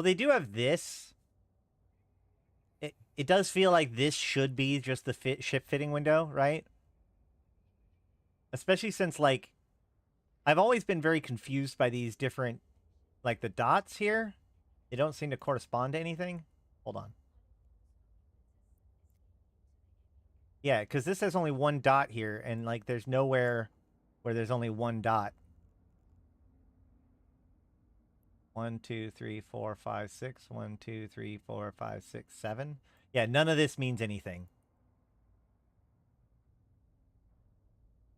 they do have this. It does feel like this should be just the ship fitting window, right? Especially since, like, I've always been very confused by these different, like, the dots here. They don't seem to correspond to anything. Hold on. Yeah, because this has only one dot here, and, like, there's nowhere where there's only one dot. 1, 2, 3, 4, 5, 6. 1, 2, 3, 4, 5, 6, 7. Yeah, none of this means anything.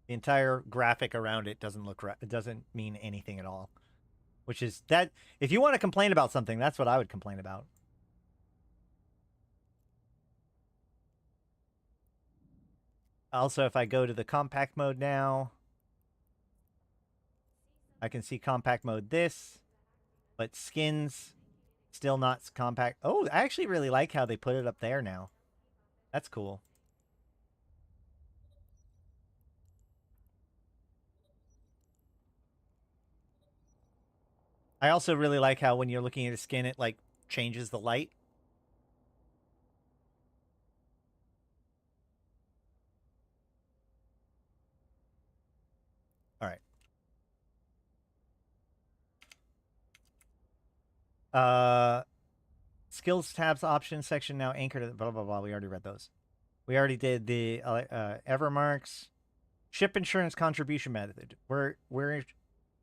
The entire graphic around it doesn't look right. It doesn't mean anything at all. Which is that if you want to complain about something, that's what I would complain about. Also, if I go to the compact mode now, I can see compact mode this, but skins still not compact. Oh, I actually really like how they put it up there now. That's cool. I also really like how when you're looking at a skin, it like changes the light. All right. Skills tabs options section now anchored at blah blah blah. We already read those. We already did the Evermarks ship insurance contribution method. We're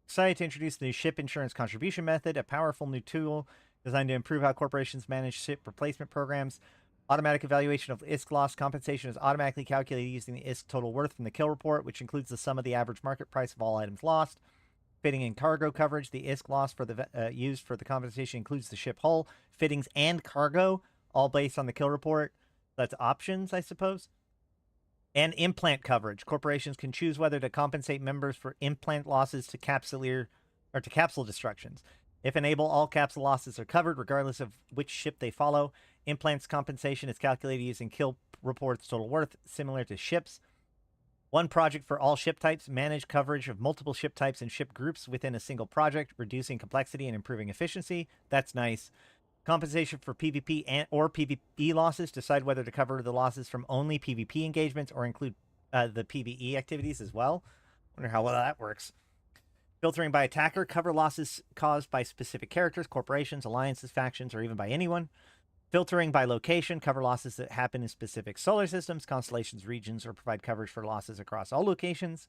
excited to introduce the new ship insurance contribution method, a powerful new tool designed to improve how corporations manage ship replacement programs. Automatic evaluation of ISK loss compensation is automatically calculated using the ISK total worth from the kill report, which includes the sum of the average market price of all items lost. Fitting and cargo coverage. The ISK loss for the used for the compensation includes the ship hull, fittings, and cargo, all based on the kill report. That's options, I suppose. And implant coverage. Corporations can choose whether to compensate members for implant losses to capsule destructions. If enable, all capsule losses are covered, regardless of which ship they follow. Implants compensation is calculated using kill reports total worth, similar to ships. One project for all ship types. Manage coverage of multiple ship types and ship groups within a single project, reducing complexity and improving efficiency. That's nice. Compensation for PvP or PvE losses. Decide whether to cover the losses from only PvP engagements or include the PvE activities as well. Wonder how well that works. Filtering by attacker. Cover losses caused by specific characters, corporations, alliances, factions, or even by anyone. Filtering by location. Cover losses that happen in specific solar systems, constellations, regions, or provide coverage for losses across all locations.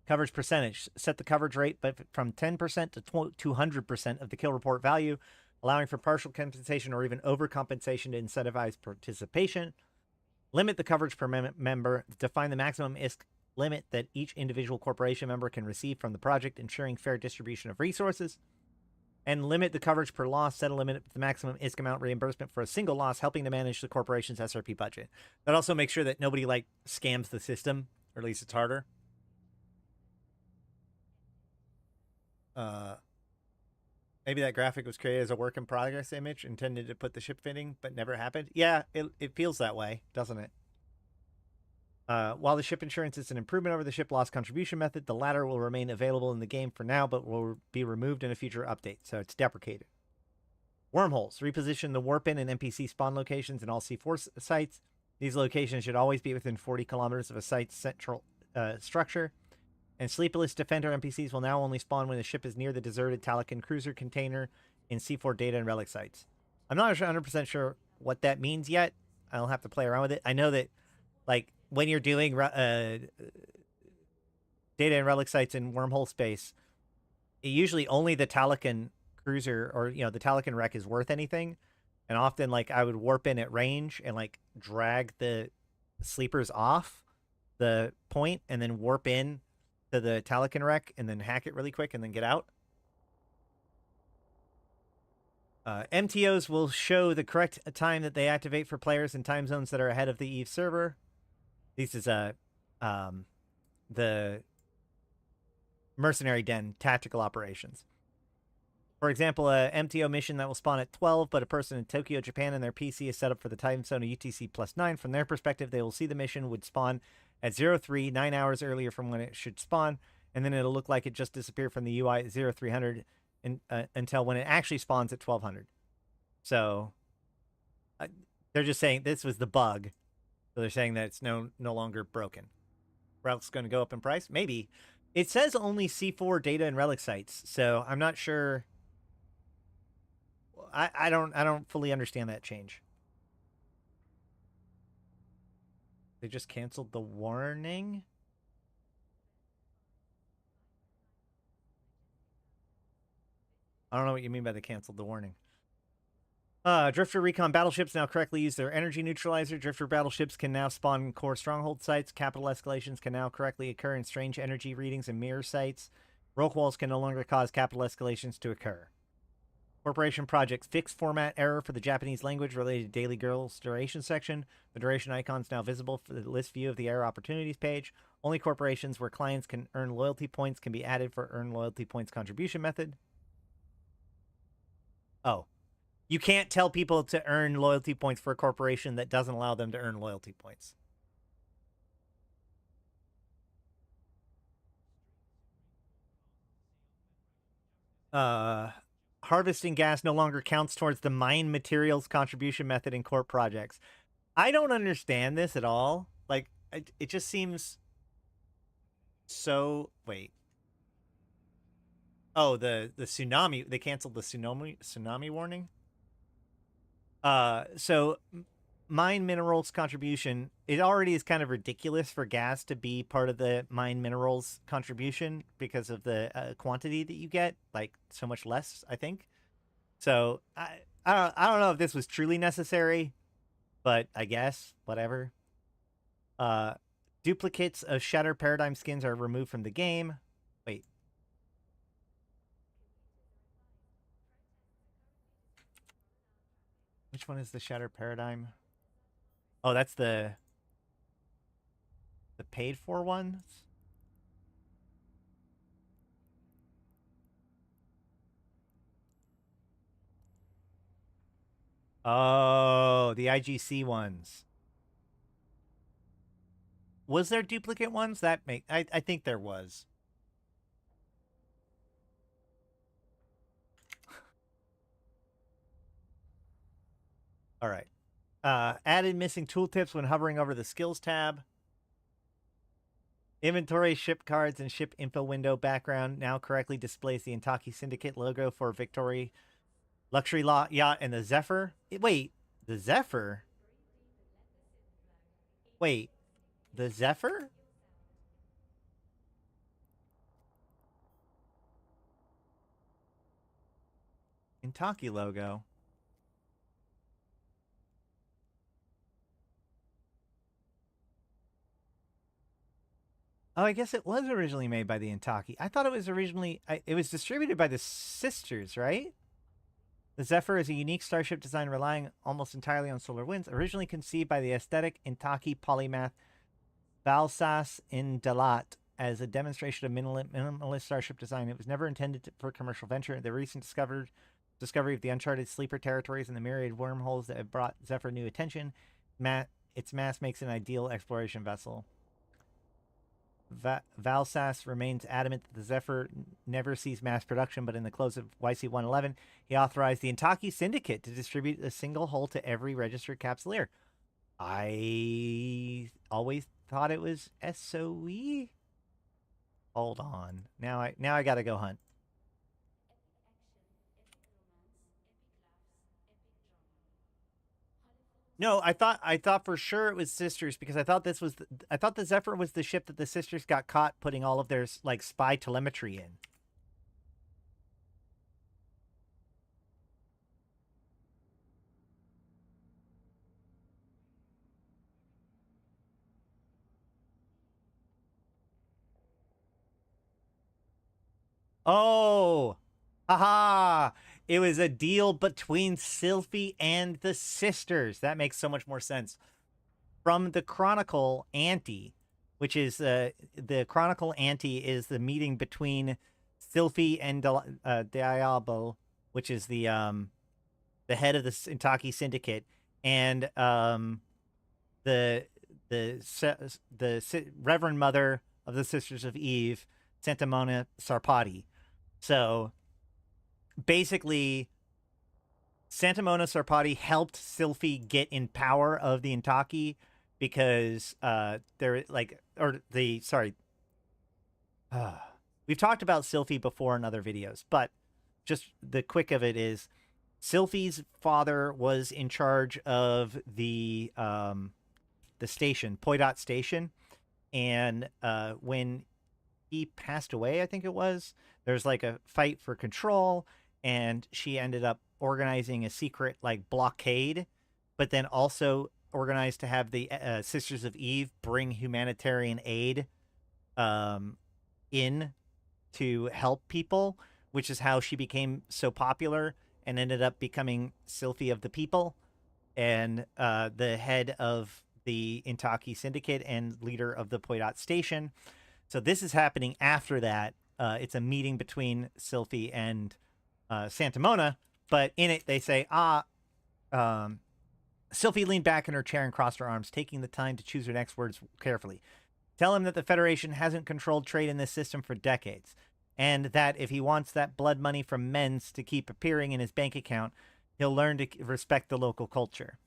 Coverage percentage. Set the coverage rate but from 10% to 200% of the kill report value, allowing for partial compensation or even overcompensation to incentivize participation. Limit the coverage per member. Define the maximum ISK limit that each individual corporation member can receive from the project, ensuring fair distribution of resources. And limit the coverage per loss. Set a limit to the maximum ISK amount reimbursement for a single loss, helping to manage the corporation's SRP budget. That also makes sure that nobody like scams the system, or at least it's harder. Maybe that graphic was created as a work in progress image intended to put the ship fitting, but never happened. Yeah, it feels that way, doesn't it? While the ship insurance is an improvement over the ship loss contribution method, the latter will remain available in the game for now, but will be removed in a future update, so it's deprecated. Wormholes. Reposition the warp-in and NPC spawn locations in all C4 sites. These locations should always be within 40 kilometers of a site's central structure. And sleepless defender NPCs will now only spawn when the ship is near the deserted Talakan cruiser container in C4 data and relic sites. I'm not 100% sure what that means yet. I'll have to play around with it. I know that, like, when you're doing data and relic sites in wormhole space, usually only the Talakan cruiser or, the Talakan wreck is worth anything. And often, like, I would warp in at range and, like, drag the sleepers off the point and then warp in to the Talakan wreck and then hack it really quick and then get out. MTOs will show the correct time that they activate for players in time zones that are ahead of the EVE server. This is the Mercenary Den tactical operations. For example, a MTO mission that will spawn at 12, but a person in Tokyo, Japan, and their PC is set up for the time zone of UTC +9. From their perspective, they will see the mission would spawn at 03, 9 hours earlier from when it should spawn, and then it'll look like it just disappeared from the UI at 0300 until when it actually spawns at 1200. So they're just saying this was the bug. So they're saying that it's no longer broken. Relic's going to go up in price? Maybe. It says only C4 data and relic sites, so I'm not sure. I don't fully understand that change. They just canceled the warning. I don't know what you mean by they canceled the warning. Drifter recon battleships now correctly use their energy neutralizer. Drifter battleships can now spawn in core stronghold sites. Capital escalations can now correctly occur in strange energy readings and mirror sites. Rogue walls can no longer cause capital escalations to occur. Corporation projects fixed format error for the Japanese language related to Daily Girls duration section. The duration icon is now visible for the list view of the error opportunities page. Only corporations where clients can earn loyalty points can be added for earn loyalty points contribution method. Oh. You can't tell people to earn loyalty points for a corporation that doesn't allow them to earn loyalty points. Harvesting gas no longer counts towards the mine materials contribution method in corp projects. I don't understand this at all. Like, it just seems so... Wait. Oh, the tsunami... They canceled the tsunami warning? So mine minerals contribution, it already is kind of ridiculous for gas to be part of the mine minerals contribution because of the quantity that you get, like so much less, I think. So I don't know if this was truly necessary, but I guess whatever. Duplicates of Shatter Paradigm skins are removed from the game. Wait. Which one is the Shatter Paradigm? Oh, that's the paid for ones. Oh, the IGC ones. Was there duplicate ones? I think there was. All right. Added missing tooltips when hovering over the skills tab. Inventory, ship cards, and ship info window background now correctly displays the Intaki Syndicate logo for Victory Luxury Yacht and the Zephyr. Wait, the Zephyr? Wait, the Zephyr? Intaki logo. Oh, I guess it was originally made by the Intaki. I thought it was originally... it was distributed by the sisters, right? The Zephyr is a unique starship design relying almost entirely on solar winds. Originally conceived by the aesthetic Intaki polymath Valsas in Dalat as a demonstration of minimalist starship design. It was never intended for commercial venture. The recent discovery of the uncharted sleeper territories and the myriad wormholes that have brought Zephyr new attention. Its mass makes an ideal exploration vessel. Valsas remains adamant that the Zephyr never sees mass production, but in the close of YC111, he authorized the Intaki Syndicate to distribute a single hull to every registered capsuleer. I always thought it was SOE. Hold on. Now I gotta go hunt. No, I thought for sure it was sisters because I thought I thought the Zephyr was the ship that the sisters got caught putting all of their like spy telemetry in. Oh, haha! It was a deal between Sylphie and the sisters. That makes so much more sense. From the Chronicle Ante, which is the Chronicle Ante is the meeting between Sylphie and Diabo, which is the head of the Intaki Syndicate, and the Reverend Mother of the Sisters of Eve, Santa Mona Sarpati. So basically, Santa Mona Sarpati helped Sylphie get in power of the Intaki because they're like, or the sorry, we've talked about Sylphie before in other videos, but just the quick of it is Sylphie's father was in charge of the station, Poidot Station, and when he passed away, I think it was, there's like a fight for control, and she ended up organizing a secret like blockade, but then also organized to have the Sisters of Eve bring humanitarian aid in to help people, which is how she became so popular and ended up becoming Sylphie of the People and the head of the Intaki Syndicate and leader of the Poidot Station. So this is happening after that. It's a meeting between Sylphie and Santa Mona, but in it they say, Sylphie leaned back in her chair and crossed her arms, taking the time to choose her next words carefully. Tell him that the Federation hasn't controlled trade in this system for decades, and that if he wants that blood money from men's to keep appearing in his bank account, he'll learn to respect the local culture.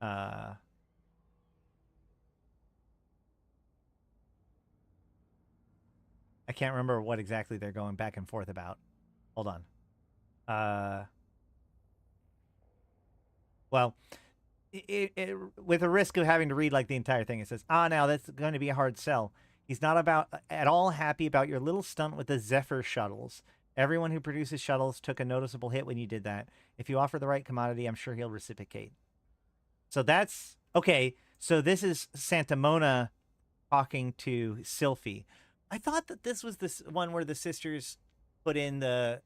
I can't remember what exactly they're going back and forth about. Hold on. Well, with a risk of having to read like the entire thing, it says, now that's going to be a hard sell. He's not at all happy about your little stunt with the Zephyr shuttles. Everyone who produces shuttles took a noticeable hit when you did that. If you offer the right commodity, I'm sure he'll reciprocate. So that's okay. So this is Santa Mona talking to Sylphie. I thought that this was this one where the sisters put in the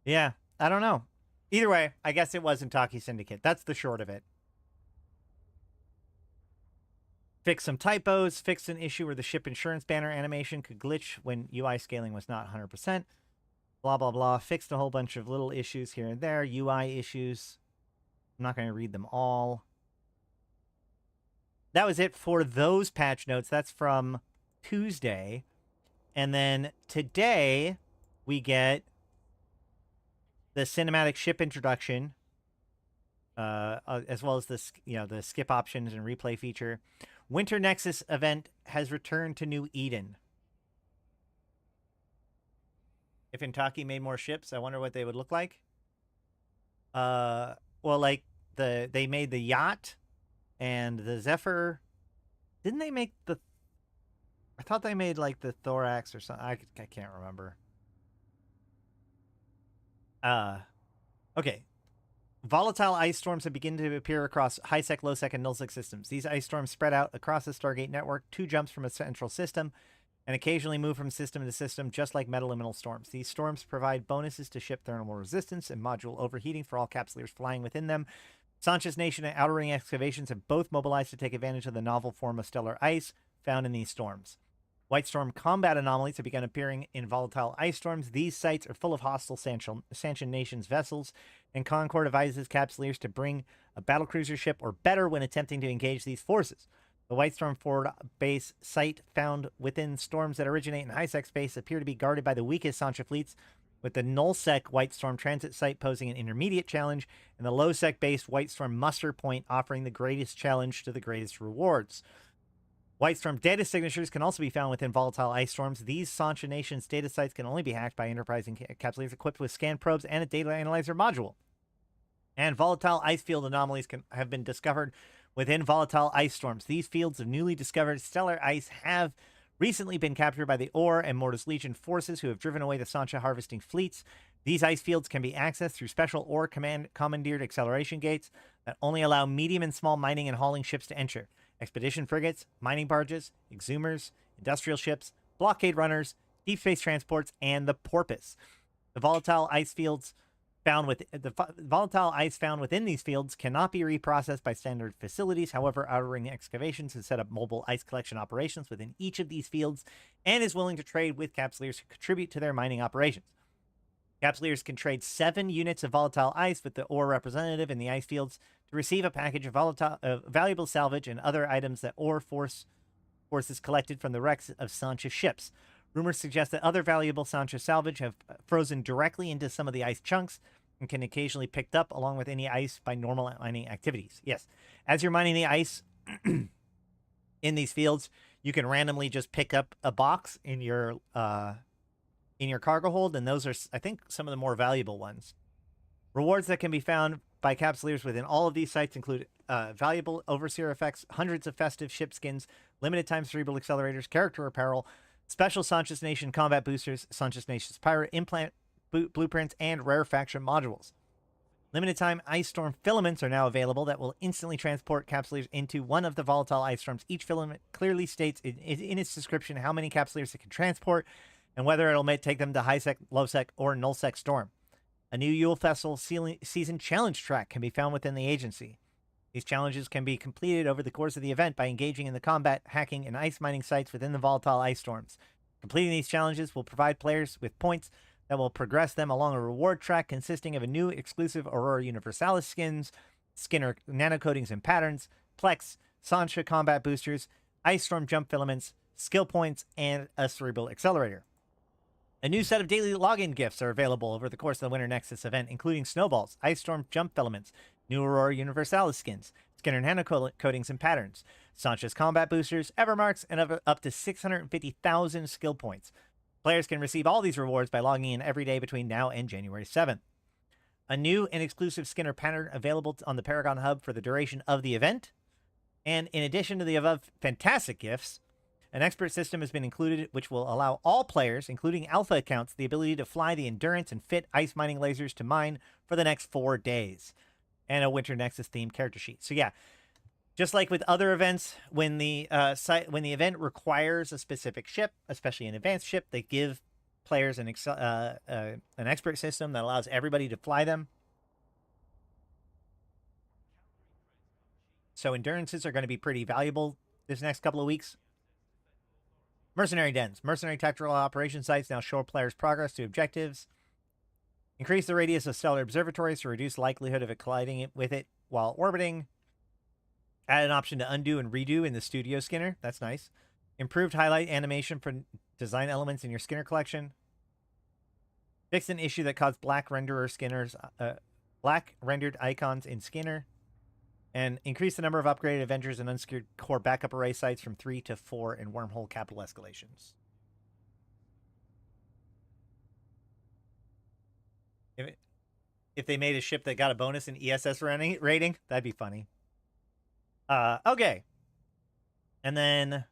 Yeah, I don't know. Either way, I guess it was Intaki Syndicate. That's the short of it. Fix some typos, fixed an issue where the ship insurance banner animation could glitch when UI scaling was not 100%. Blah, blah, blah. Fixed a whole bunch of little issues here and there, UI issues. I'm not going to read them all. That was it for those patch notes. That's from Tuesday. And then today, we get the cinematic ship introduction, as well as the skip options and replay feature. Winter Nexus event has returned to New Eden. If Intaki made more ships, I wonder what they would look like. Well, like they made the yacht and the Zephyr. Didn't they make the? I thought they made like the Thorax or something. I can't remember. Okay. Volatile ice storms have begun to appear across high-sec, low-sec, and null-sec systems. These ice storms spread out across the Stargate network, 2 jumps from a central system, and occasionally move from system to system, just like metaliminal storms. These storms provide bonuses to ship thermal resistance and module overheating for all capsuleers flying within them. Sanchez Nation and Outer Ring excavations have both mobilized to take advantage of the novel form of stellar ice found in these storms. White storm combat anomalies have begun appearing in volatile ice storms. These sites are full of hostile Sanchez Nation's vessels, and Concord advises capsuleers to bring a battlecruiser ship or better when attempting to engage these forces. The White Storm forward base site found within storms that originate in high-sec space appear to be guarded by the weakest Sancha fleets, with the null-sec White Storm transit site posing an intermediate challenge, and the low-sec-based White Storm muster point offering the greatest challenge to the greatest rewards. White Storm data signatures can also be found within volatile ice storms. These Sancha Nation's data sites can only be hacked by enterprising capsuleers equipped with scan probes and a data analyzer module. And volatile ice field anomalies have been discovered within volatile ice storms. These fields of newly discovered stellar ice have recently been captured by the Ore and Mortis Legion forces who have driven away the Sancha harvesting fleets. These ice fields can be accessed through special Ore commandeered acceleration gates that only allow medium and small mining and hauling ships to enter. Expedition frigates, mining barges, exhumers, industrial ships, blockade runners, deep space transports, and the Porpoise. The volatile ice found within these fields cannot be reprocessed by standard facilities. However, Outer Ring Excavations has set up mobile ice collection operations within each of these fields and is willing to trade with capsuleers who contribute to their mining operations. Capsuleers can trade 7 units of volatile ice with the ore representative in the ice fields to receive a package of valuable salvage and other items that ore forces collected from the wrecks of Sancha ships. Rumors suggest that other valuable Sancha salvage have frozen directly into some of the ice chunks and can occasionally be picked up along with any ice by normal mining activities. Yes, as you're mining the ice in these fields, you can randomly just pick up a box in your cargo hold, and those are, I think, some of the more valuable ones. Rewards that can be found by Capsuleers within all of these sites include valuable Overseer effects, hundreds of festive ship skins, limited time cerebral accelerators, character apparel, special Sanchez Nation combat boosters, Sanchez Nation's pirate implant blueprints, and rare faction modules. Limited time ice storm filaments are now available that will instantly transport Capsuleers into one of the volatile ice storms. Each filament clearly states in its description how many Capsuleers it can transport and whether it'll take them to high sec, low sec, or null sec storm. A new Yoiul Festival season challenge track can be found within the agency. These challenges can be completed over the course of the event by engaging in the combat, hacking, and ice mining sites within the volatile ice storms. Completing these challenges will provide players with points that will progress them along a reward track consisting of a new exclusive Aurora Universalis skins, Skinner nanocoatings and patterns, Plex, Sancha combat boosters, ice storm jump filaments, skill points, and a cerebral accelerator. A new set of daily login gifts are available over the course of the Winter Nexus event, including snowballs, ice storm jump filaments, new Aurora Universalis skins, Skinner nanocoatings and patterns, Sancha's combat boosters, Evermarks, and up to 650,000 skill points. Players can receive all these rewards by logging in every day between now and January 7th. A new and exclusive Skinner pattern available on the Paragon Hub for the duration of the event. And in addition to the above fantastic gifts, an expert system has been included which will allow all players, including alpha accounts, the ability to fly the endurance and fit ice mining lasers to mine for the next 4 days. And a Winter Nexus themed character sheet. So yeah, just like with other events, when the event requires a specific ship, especially an advanced ship, they give players an expert system that allows everybody to fly them. So endurances are going to be pretty valuable this next couple of weeks. Mercenary dens. Mercenary tactical operation sites now show players' progress to objectives. Increase the radius of stellar observatories to reduce likelihood of it colliding with it while orbiting. Add an option to undo and redo in the studio Skinner. That's nice. Improved highlight animation for design elements in your Skinner collection. Fix an issue that caused black rendered icons in Skinner. And increase the number of upgraded Avengers and unsecured core backup array sites from 3 to 4 in wormhole capital escalations. If they made a ship that got a bonus in ESS rating, that'd be funny. Okay. And then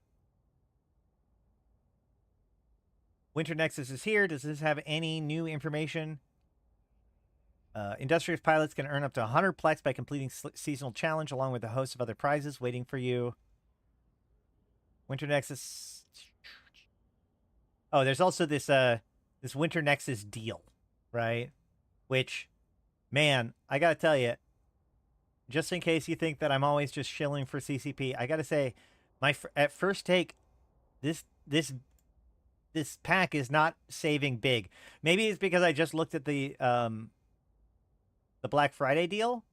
Winter Nexus is here. Does this have any new information? Industrious pilots can earn up to 100 plex by completing seasonal challenge along with a host of other prizes waiting for you. Winter Nexus. Oh, there's also this Winter Nexus deal, right? Which, man, I gotta tell you, just in case you think that I'm always just shilling for CCP, I gotta say, at first take, this pack is not saving big. Maybe it's because I just looked at the Black Friday deal.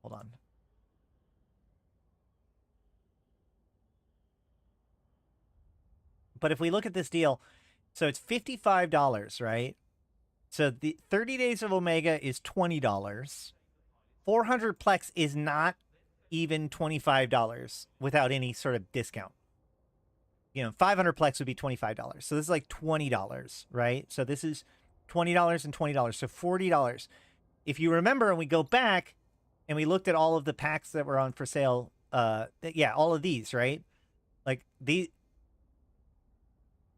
Hold on. But if we look at this deal, so it's $55, right? So the 30 days of Omega is $20. 400 Plex is not even $25 without any sort of discount. 500 Plex would be $25. So this is like $20, right? So this is $20 and $20. So $40. If you remember, and we go back and we looked at all of the packs that were on for sale, yeah, all of these, right? Like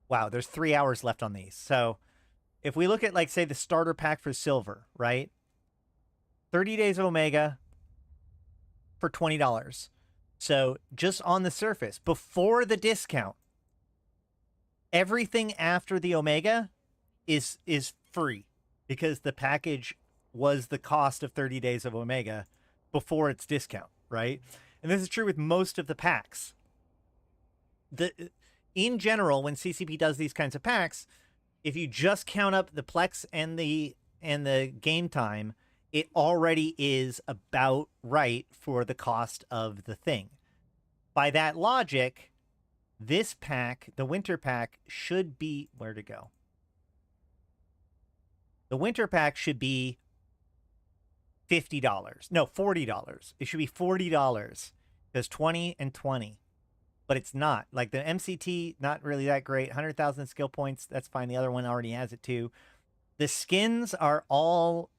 wow, there's 3 hours left on these. So if we look at, like, say, the starter pack for silver, right? 30 days of Omega for $20. So just on the surface, before the discount, everything after the Omega is free because the package was the cost of 30 days of Omega before its discount, right? And this is true with most of the packs. in general, when CCP does these kinds of packs, if you just count up the Plex and the game time, it already is about right for the cost of the thing. By that logic, this pack, the winter pack, should be where to go. The winter pack should be $50. No, $40. It should be $40 because 20 and 20. But it's not. Like the MCT, not really that great. 100,000 skill points, that's fine. The other one already has it too. The skins are all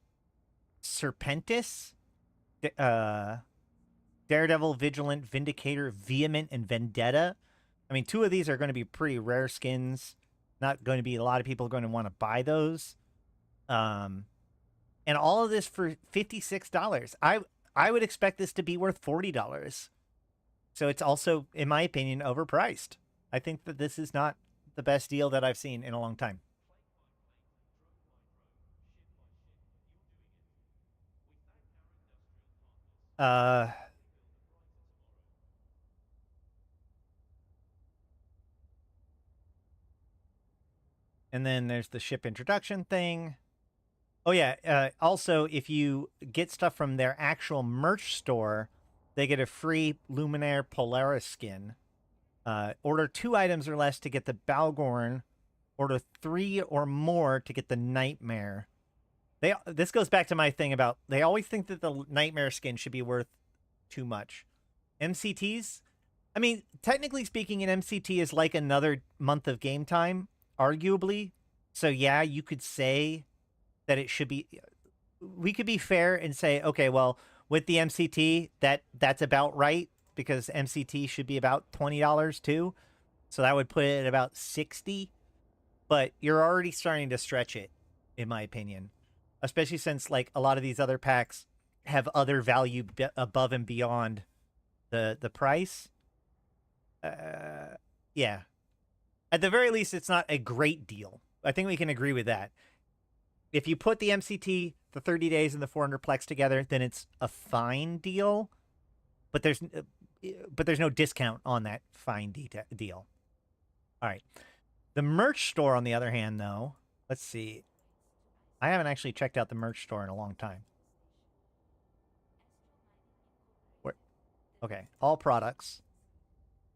Serpentis, Daredevil, Vigilant, Vindicator, Vehement, and Vendetta. I mean, 2 of these are going to be pretty rare skins. Not going to be a lot of people going to want to buy those. And all of this for $56. I would expect this to be worth $40. So it's also, in my opinion, overpriced. I think that this is not the best deal that I've seen in a long time. And then there's the ship introduction thing. Oh, yeah. Also, if you get stuff from their actual merch store, they get a free Luminaire Polaris skin. Order 2 items or less to get the Balgorn. Order 3 or more to get the Nightmare. This goes back to my thing about they always think that the Nightmare skin should be worth too much. MCTs, I mean, technically speaking, an MCT is like another month of game time, arguably. So yeah, you could say that it should be. We could be fair and say, okay, well, with the MCT, that's about right because MCT should be about $20 too. So that would put it at about 60. But you're already starting to stretch it, in my opinion. Especially since like a lot of these other packs have other value above and beyond the price. Yeah. At the very least, it's not a great deal. I think we can agree with that. If you put the MCT, the 30 days, and the 400 Plex together, then it's a fine deal. But there's no discount on that fine deal. All right. The merch store, on the other hand, though, let's see. I haven't actually checked out the merch store in a long time. Where? Okay, all products.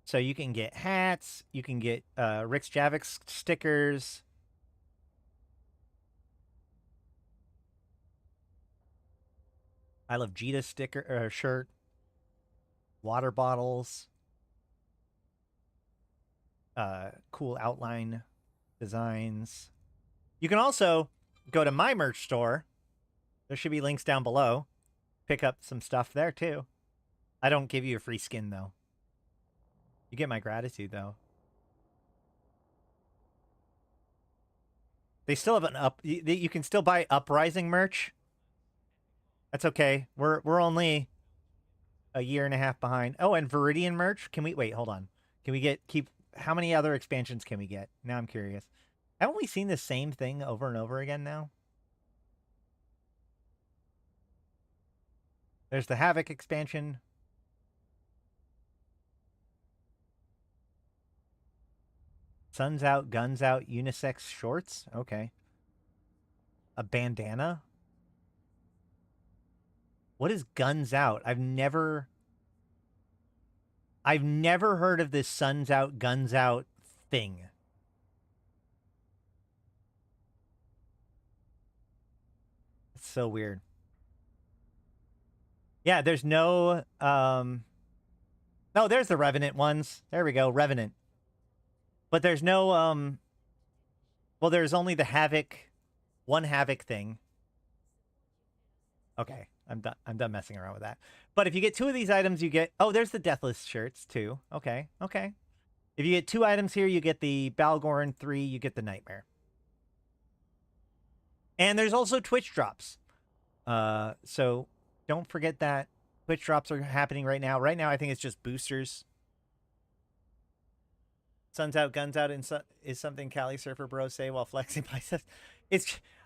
So you can get hats. You can get Rick's Javix stickers. I Love Jita sticker shirt. Water bottles. Cool outline designs. You can also go to my merch store. There should be links down below. Pick up some stuff there too. I don't give you a free skin though. You get my gratitude though. They still have an you can still buy Uprising merch. That's okay. We're only a year and a half behind. Oh, and Viridian merch. Can we wait? Hold on. Can we keep? How many other expansions can we get? Now I'm curious. Haven't we seen the same thing over and over again now? There's the Havoc expansion. Suns out, guns out, unisex shorts. Okay. A bandana. What is guns out? I've never heard of this suns out, guns out thing. It's so weird. Yeah, there's no no, there's the Revenant ones. There we go, Revenant. But there's no well, there's only the Havoc, one Havoc thing. Okay, I'm done messing around with that. But if you get 2 of these items, you get there's the Deathless shirts too. Okay. If you get 2 items here, you get the Balgorn, 3, you get the Nightmare. And there's also Twitch drops. So don't forget that Twitch drops are happening right now. Right now, I think it's just boosters. Suns out, guns out, is something Cali Surfer Bros say while flexing biceps.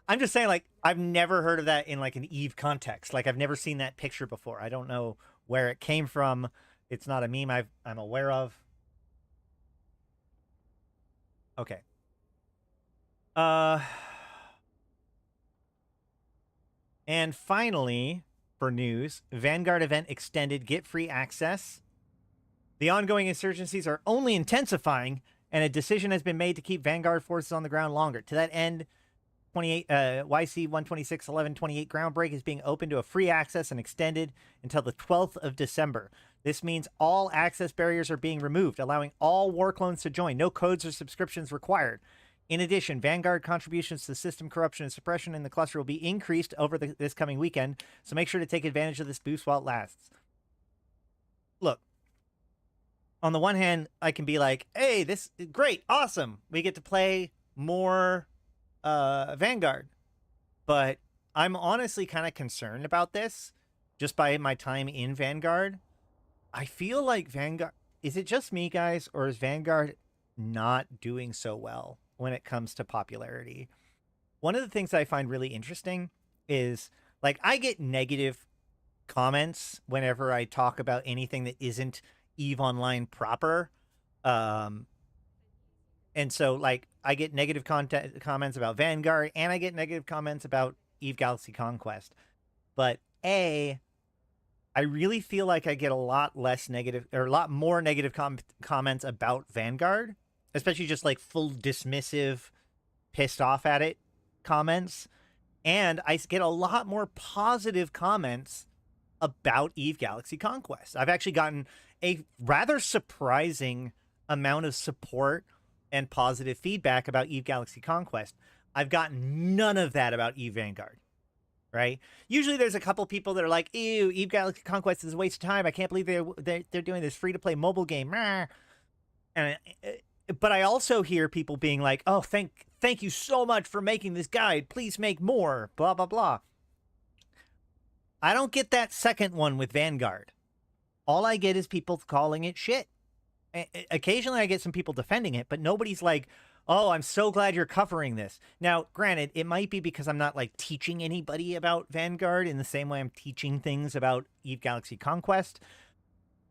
I'm just saying, like, I've never heard of that in like an Eve context. Like, I've never seen that picture before. I don't know where it came from. It's not a meme I'm aware of. Okay. And finally, for news, Vanguard event extended, get free access. The ongoing insurgencies are only intensifying, and a decision has been made to keep Vanguard forces on the ground longer. To that end, YC126 1128 ground break is being opened to a free access and extended until the 12th of December. This means all access barriers are being removed, allowing all war clones to join. No codes or subscriptions required. In addition, Vanguard contributions to system corruption and suppression in the cluster will be increased over this coming weekend, so make sure to take advantage of this boost while it lasts. Look, on the one hand, I can be like, hey, this is great, awesome. We get to play more Vanguard. But I'm honestly kind of concerned about this just by my time in Vanguard. I feel like Vanguard, is it just me, guys, or is Vanguard not doing so well when it comes to popularity? One of the things I find really interesting is, like, I get negative comments whenever I talk about anything that isn't EVE Online proper. And so, like, I get negative comments about Vanguard, and I get negative comments about EVE Galaxy Conquest. But I really feel like I get a lot less negative, or a lot more negative comments about Vanguard, especially just like full dismissive, pissed off at it comments. And I get a lot more positive comments about EVE Galaxy Conquest. I've actually gotten a rather surprising amount of support and positive feedback about EVE Galaxy Conquest. I've gotten none of that about EVE Vanguard, right? Usually there's a couple people that are like, ew, EVE Galaxy Conquest is a waste of time. I can't believe they're doing this free-to-play mobile game. And but I also hear people being like, oh, thank you so much for making this guide. Please make more, blah, blah, blah. I don't get that second one with Vanguard. All I get is people calling it shit. Occasionally I get some people defending it, but nobody's like, oh, I'm so glad you're covering this. Now, granted, it might be because I'm not like teaching anybody about Vanguard in the same way I'm teaching things about EVE Galaxy Conquest.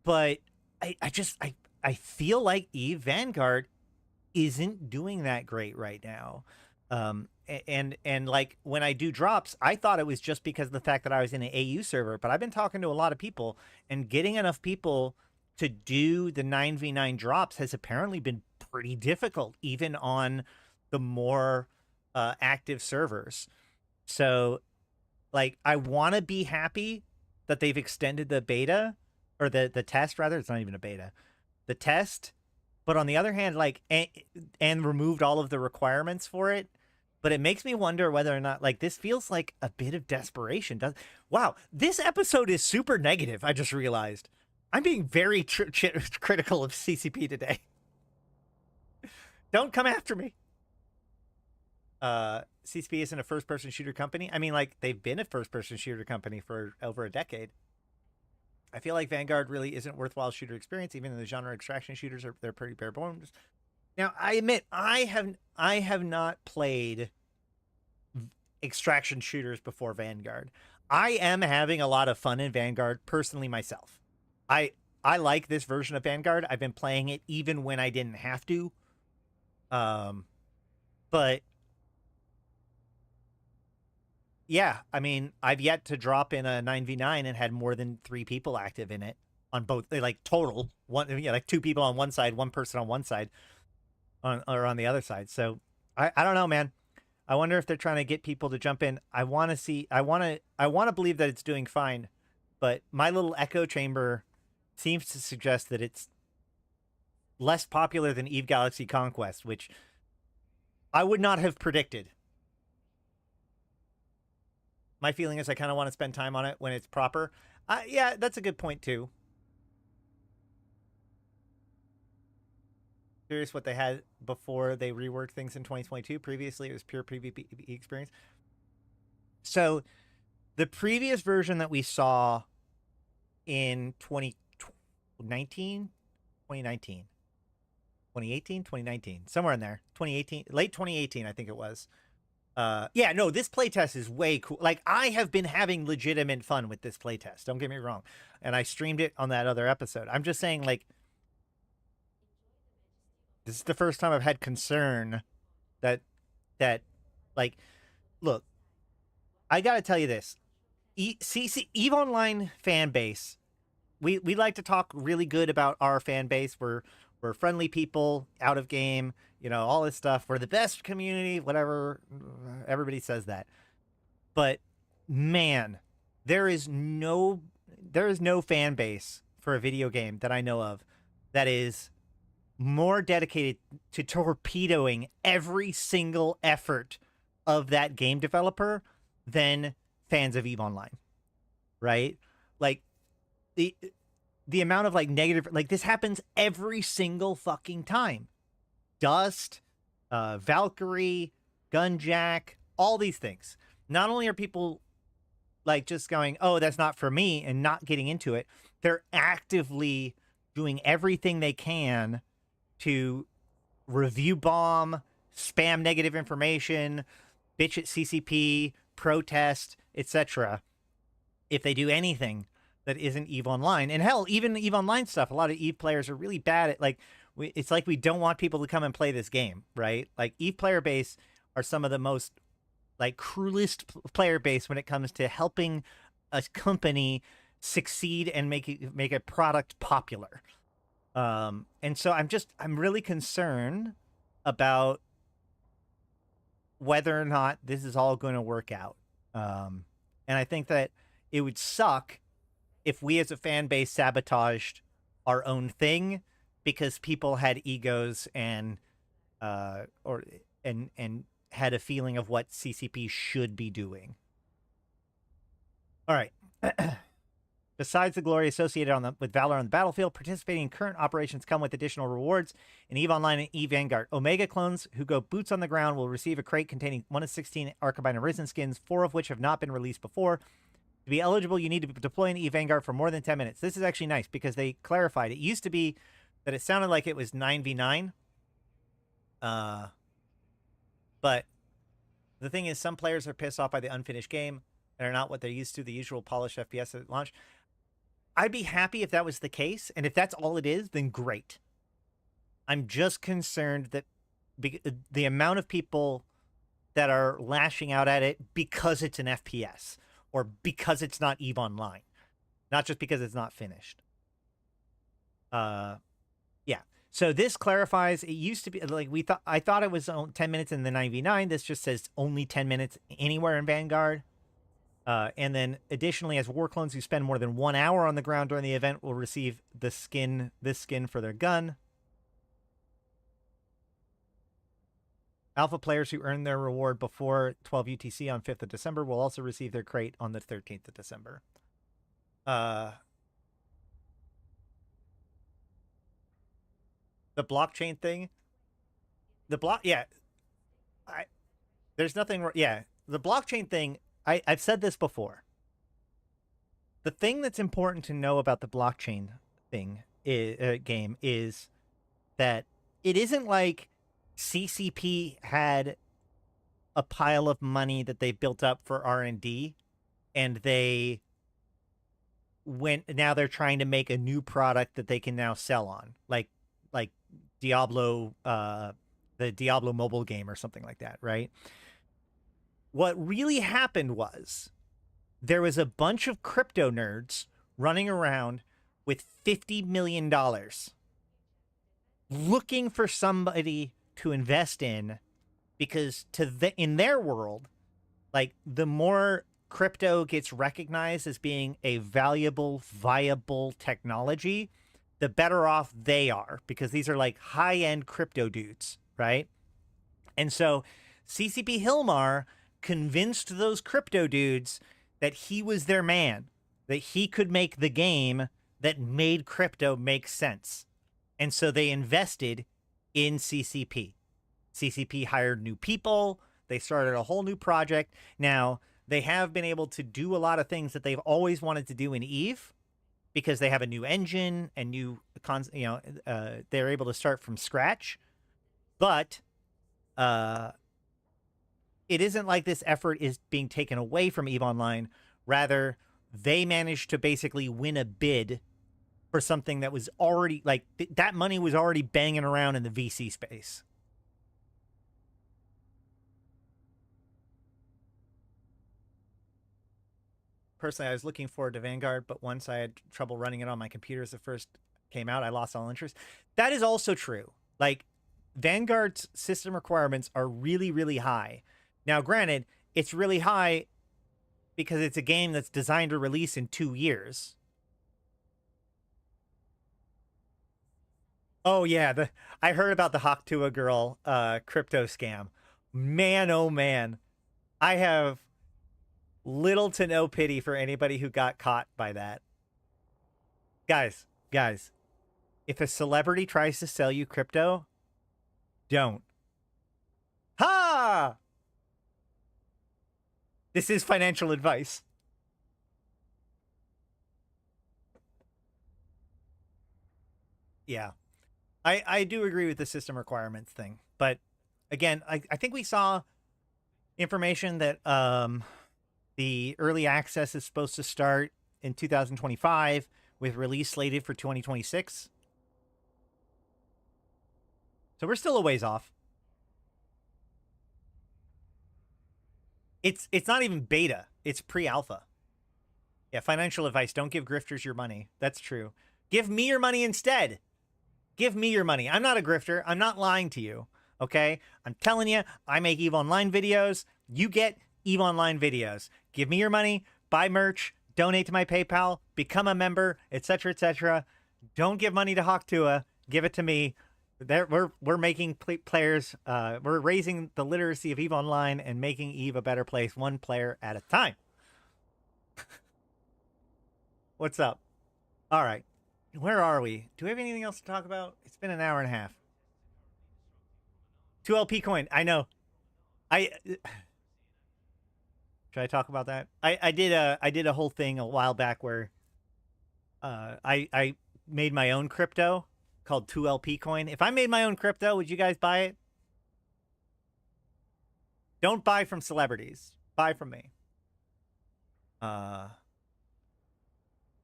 But I feel like EVE Vanguard isn't doing that great right now. And like when I do drops, I thought it was just because of the fact that I was in an AU server, but I've been talking to a lot of people, and getting enough people to do the 9v9 drops has apparently been pretty difficult, even on the more active servers. So, like, I want to be happy that they've extended the beta, or the test, rather. It's not even a beta. The test. But on the other hand, like, and removed all of the requirements for it. But it makes me wonder whether or not, like, this feels like a bit of desperation. Wow, this episode is super negative, I just realized. I'm being very critical of CCP today. Don't come after me. CCP isn't a first-person shooter company. I mean, like, they've been a first-person shooter company for over a decade. I feel like Vanguard really isn't worthwhile shooter experience, even though the genre extraction shooters they're pretty bare bones. Now, I admit I have not played extraction shooters before Vanguard. I am having a lot of fun in Vanguard personally myself. I like this version of Vanguard. I've been playing it even when I didn't have to. But yeah, I mean, I've yet to drop in a 9v9 and had more than 3 people active in it on both, like total one, like 2 people on one side, 1 person on one side, or on the other side. So I don't know, man. I wonder if they're trying to get people to jump in. I want to believe that it's doing fine, but my little echo chamber seems to suggest that it's less popular than EVE Galaxy Conquest, which I would not have predicted. My feeling is I kind of want to spend time on it when it's proper. Yeah, that's a good point too. Curious what they had before they reworked things in 2022. Previously, it was pure PvP experience. So the previous version that we saw in 2018, 2019, somewhere in there, 2018, late 2018, I think it was. Yeah, no, this playtest is way cool. Like, I have been having legitimate fun with this playtest. Don't get me wrong. And I streamed it on that other episode. I'm just saying, like, This is the first time I've had concern that like, look, I got to tell you this. EVE Online fan base, we like to talk really good about our fan base. We're friendly people out of game, all this stuff. We're the best community, whatever. Everybody says that. But man, there is no fan base for a video game that I know of that is more dedicated to torpedoing every single effort of that game developer than fans of EVE Online, right? Like the amount of like negative, like this happens every single fucking time. Dust, Valkyrie, Gunjack, all these things. Not only are people like just going, oh, that's not for me, and not getting into it, they're actively doing everything they can to review bomb, spam negative information, bitch at CCP, protest, etc. if they do anything that isn't EVE Online. And hell, even EVE Online stuff, a lot of EVE players are really bad at, like, it's like we don't want people to come and play this game, right? Like, EVE player base are some of the most, like, cruelest player base when it comes to helping a company succeed and make a product popular. And so I'm really concerned about whether or not this is all going to work out. And I think that it would suck if we as a fan base sabotaged our own thing because people had egos and had a feeling of what CCP should be doing. All right. Besides the glory associated with valor on the battlefield, participating in current operations come with additional rewards in EVE Online and EVE Vanguard. Omega clones who go boots on the ground will receive a crate containing 1 of 16 Arcabine Arisen skins, 4 of which have not been released before. To be eligible, you need to deploy in EVE Vanguard for more than 10 minutes. This is actually nice because they clarified. It used to be that it sounded like it was 9v9. But the thing is, some players are pissed off by the unfinished game and are not what they're used to, the usual polished FPS at launch. I'd be happy if that was the case, and if that's all it is, then great. I'm just concerned that the amount of people that are lashing out at it because it's an FPS or because it's not EVE Online, not just because it's not finished. Yeah. So this clarifies. It used to be like I thought it was 10 minutes in the 9v9. This just says only 10 minutes anywhere in Vanguard. And then additionally, as war clones who spend more than 1 hour on the ground during the event will receive this skin for their gun. Alpha players who earn their reward before 12 UTC on 5th of December will also receive their crate on the 13th of December. The blockchain thing. There's nothing. Yeah, the blockchain thing. I've said this before. The thing that's important to know about the blockchain thing game is that it isn't like CCP had a pile of money that they built up for R&D and they now they're trying to make a new product that they can now sell on, like Diablo, the Diablo mobile game or something like that, right? What really happened was there was a bunch of crypto nerds running around with $50 million looking for somebody to invest in because in their world, like, the more crypto gets recognized as being a valuable, viable technology, the better off they are because these are like high-end crypto dudes, right? And so CCP Hilmar convinced those crypto dudes that he was their man, that he could make the game that made crypto make sense. And so they invested in CCP. CCP hired new people. They started a whole new project. Now, they have been able to do a lot of things that they've always wanted to do in EVE because they have a new engine and new, they're able to start from scratch. But it isn't like this effort is being taken away from EVE Online. Rather, they managed to basically win a bid for something that was already like that money was already banging around in the VC space. Personally, I was looking forward to Vanguard, but once I had trouble running it on my computer as it first came out, I lost all interest. That is also true. Like, Vanguard's system requirements are really, really high. Now, granted, it's really high because it's a game that's designed to release in 2 years. Oh yeah, I heard about the Hawktua girl crypto scam. Man, oh man. I have little to no pity for anybody who got caught by that. Guys, if a celebrity tries to sell you crypto, don't. Ha! This is financial advice. Yeah. I do agree with the system requirements thing. But again, I think we saw information that the early access is supposed to start in 2025 with release slated for 2026. So we're still a ways off. It's not even beta. It's pre-alpha. Yeah, financial advice. Don't give grifters your money. That's true. Give me your money instead. Give me your money. I'm not a grifter. I'm not lying to you. Okay? I'm telling you, I make EVE Online videos. You get EVE Online videos. Give me your money. Buy merch. Donate to my PayPal. Become a member, etc., etc. Don't give money to Hawktua. Give it to me. We're making players. We're raising the literacy of EVE Online and making EVE a better place, one player at a time. What's up? All right. Where are we? Do we have anything else to talk about? It's been an hour and a half. 2LP coin. I know. Should I talk about that? I did a whole thing a while back where I made my own crypto called 2LP coin. If I made my own crypto, would you guys buy it? Don't buy from celebrities. Buy from me.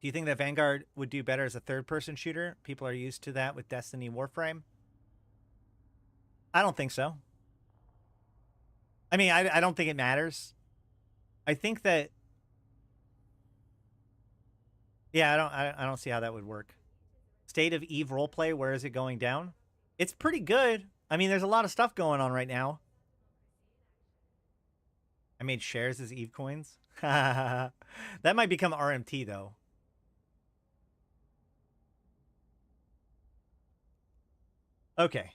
Do you think that Vanguard would do better as a third-person shooter? People are used to that with Destiny Warframe. I don't think so. I mean, I don't think it matters. I think that, yeah, I don't see how that would work. State of EVE roleplay, where is it going down? It's pretty good. I mean, there's a lot of stuff going on right now. I made shares as EVE coins. That might become RMT, though. Okay.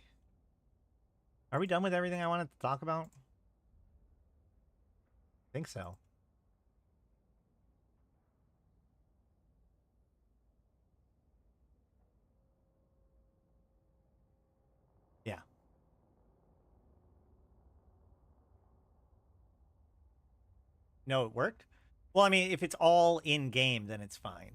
Are we done with everything I wanted to talk about? I think so. Yeah. No, it worked? Well, I mean, if it's all in-game, then it's fine.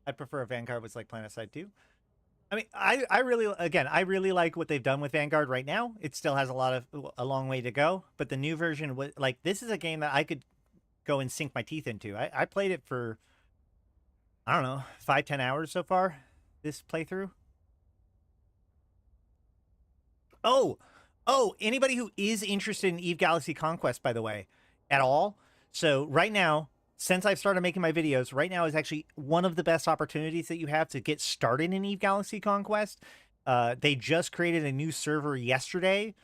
I'd prefer a Vanguard was like Planetside 2. I mean, I really like what they've done with Vanguard right now. It still has a long way to go, but the new version was like, this is a game that I could go and sink my teeth into. I played it for, I don't know, 5-10 hours so far, this playthrough. Oh, anybody who is interested in EVE Galaxy Conquest, by the way, at all. So right now, since I've started making my videos, right now is actually one of the best opportunities that you have to get started in EVE Galaxy Conquest. They just created a new server yesterday,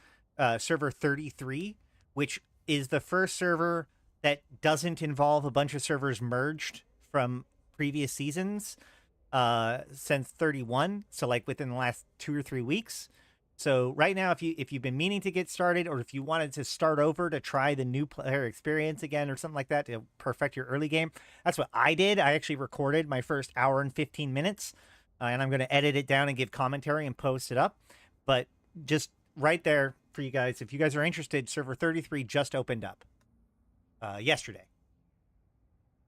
server 33, which is the first server that doesn't involve a bunch of servers merged from previous seasons since 31. So like within the last 2 or 3 weeks. So right now, if you've been meaning to get started, or if you wanted to start over to try the new player experience again or something like that to perfect your early game, that's what I did. I actually recorded my first hour and 15 minutes, and I'm going to edit it down and give commentary and post it up. But just right there for you guys, if you guys are interested, server 33 just opened up yesterday,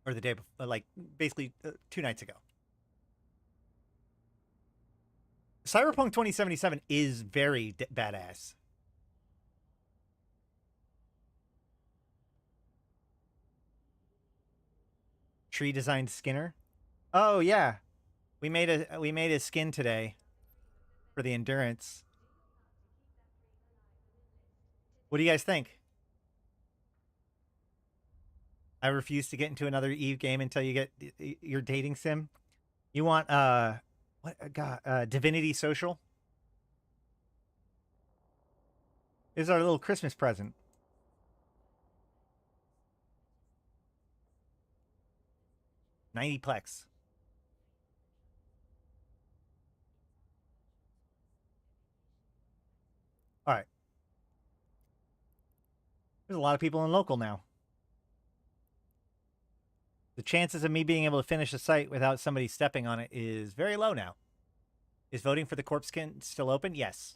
or the day before, like basically 2 nights ago. Cyberpunk 2077 is very badass. Tree designed Skinner. Oh yeah, we made a skin today for the endurance. What do you guys think? I refuse to get into another Eve game until you get your dating sim. You want what God Divinity Social? This is our little Christmas present. $90. All right. There's a lot of people in local now. The chances of me being able to finish a site without somebody stepping on it is very low now. Is voting for the corpse skin still open? Yes.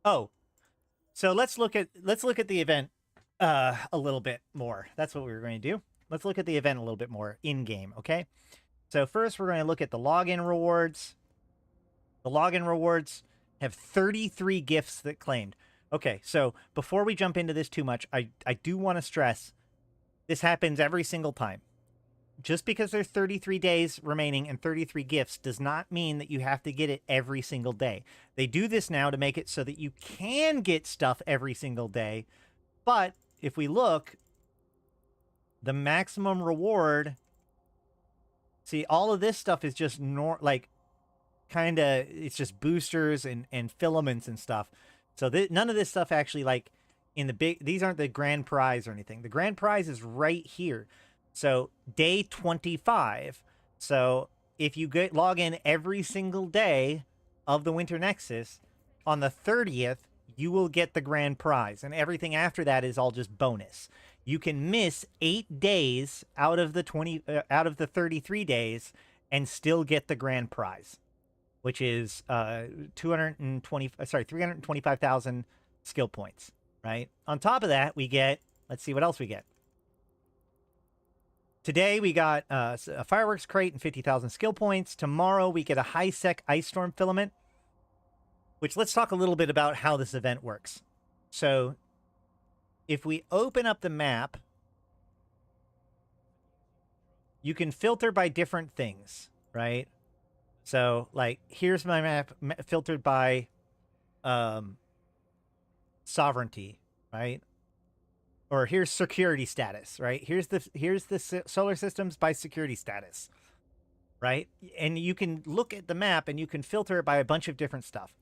Oh, so let's look at the event a little bit more. That's what we were going to do. Let's look at the event a little bit more in game, okay? So first we're going to look at the login rewards. The login rewards have 33 gifts that claimed. Okay, so before we jump into this too much, I do want to stress this happens every single time. Just because there's 33 days remaining and 33 gifts does not mean that you have to get it every single day. They do this now to make it so that you can get stuff every single day. But if we look, the maximum reward, see, all of this stuff is just kind of, it's just boosters and filaments and stuff. So none of this stuff actually, like, in the big, these aren't the grand prize or anything. The grand prize is right here. So day 25. So if you log in every single day of the Winter Nexus, on the 30th, you will get the grand prize. And everything after that is all just bonus. You can miss 8 days out of the 33 days and still get the grand prize, which is 325,000 skill points, right? On top of that, we get, let's see what else we get. Today, we got a fireworks crate and 50,000 skill points. Tomorrow, we get a high-sec ice storm filament, which, let's talk a little bit about how this event works. So if we open up the map, you can filter by different things, right? So, like, here's my map filtered by sovereignty, right? Or here's security status, right? Here's the solar systems by security status, right? And you can look at the map and you can filter it by a bunch of different stuff.